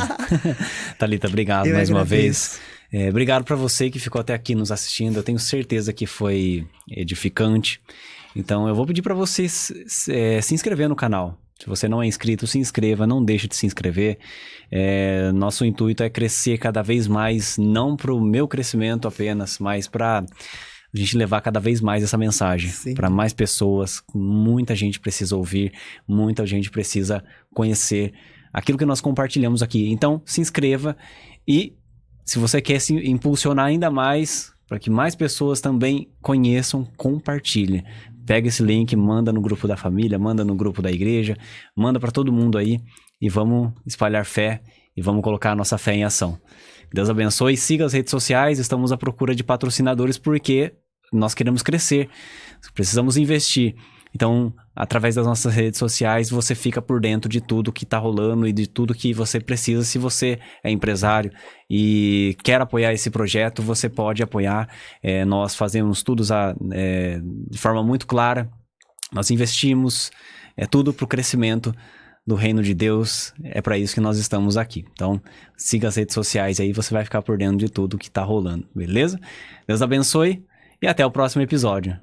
Thalita, obrigado mais uma vez. Obrigado para você que ficou até aqui nos assistindo. Eu tenho certeza que foi edificante. Então, eu vou pedir para você se inscrever no canal. Se você não é inscrito, se inscreva. Não deixe de se inscrever. Nosso intuito é crescer cada vez mais, não para o meu crescimento apenas, mas para a gente levar cada vez mais essa mensagem para mais pessoas. Muita gente precisa ouvir, muita gente precisa conhecer aquilo que nós compartilhamos aqui. Então, se inscreva e se você quer se impulsionar ainda mais, para que mais pessoas também conheçam, compartilhe. Pega esse link, manda no grupo da família, manda no grupo da igreja, manda para todo mundo aí e vamos espalhar fé e vamos colocar a nossa fé em ação. Deus abençoe, siga as redes sociais, estamos à procura de patrocinadores porque nós queremos crescer, precisamos investir. Então, através das nossas redes sociais, você fica por dentro de tudo que está rolando e de tudo que você precisa. Se você é empresário e quer apoiar esse projeto, você pode apoiar. Nós fazemos tudo de forma muito clara. Nós investimos tudo para o crescimento do reino de Deus. É para isso que nós estamos aqui. Então, siga as redes sociais aí, você vai ficar por dentro de tudo que está rolando, beleza? Deus abençoe e até o próximo episódio.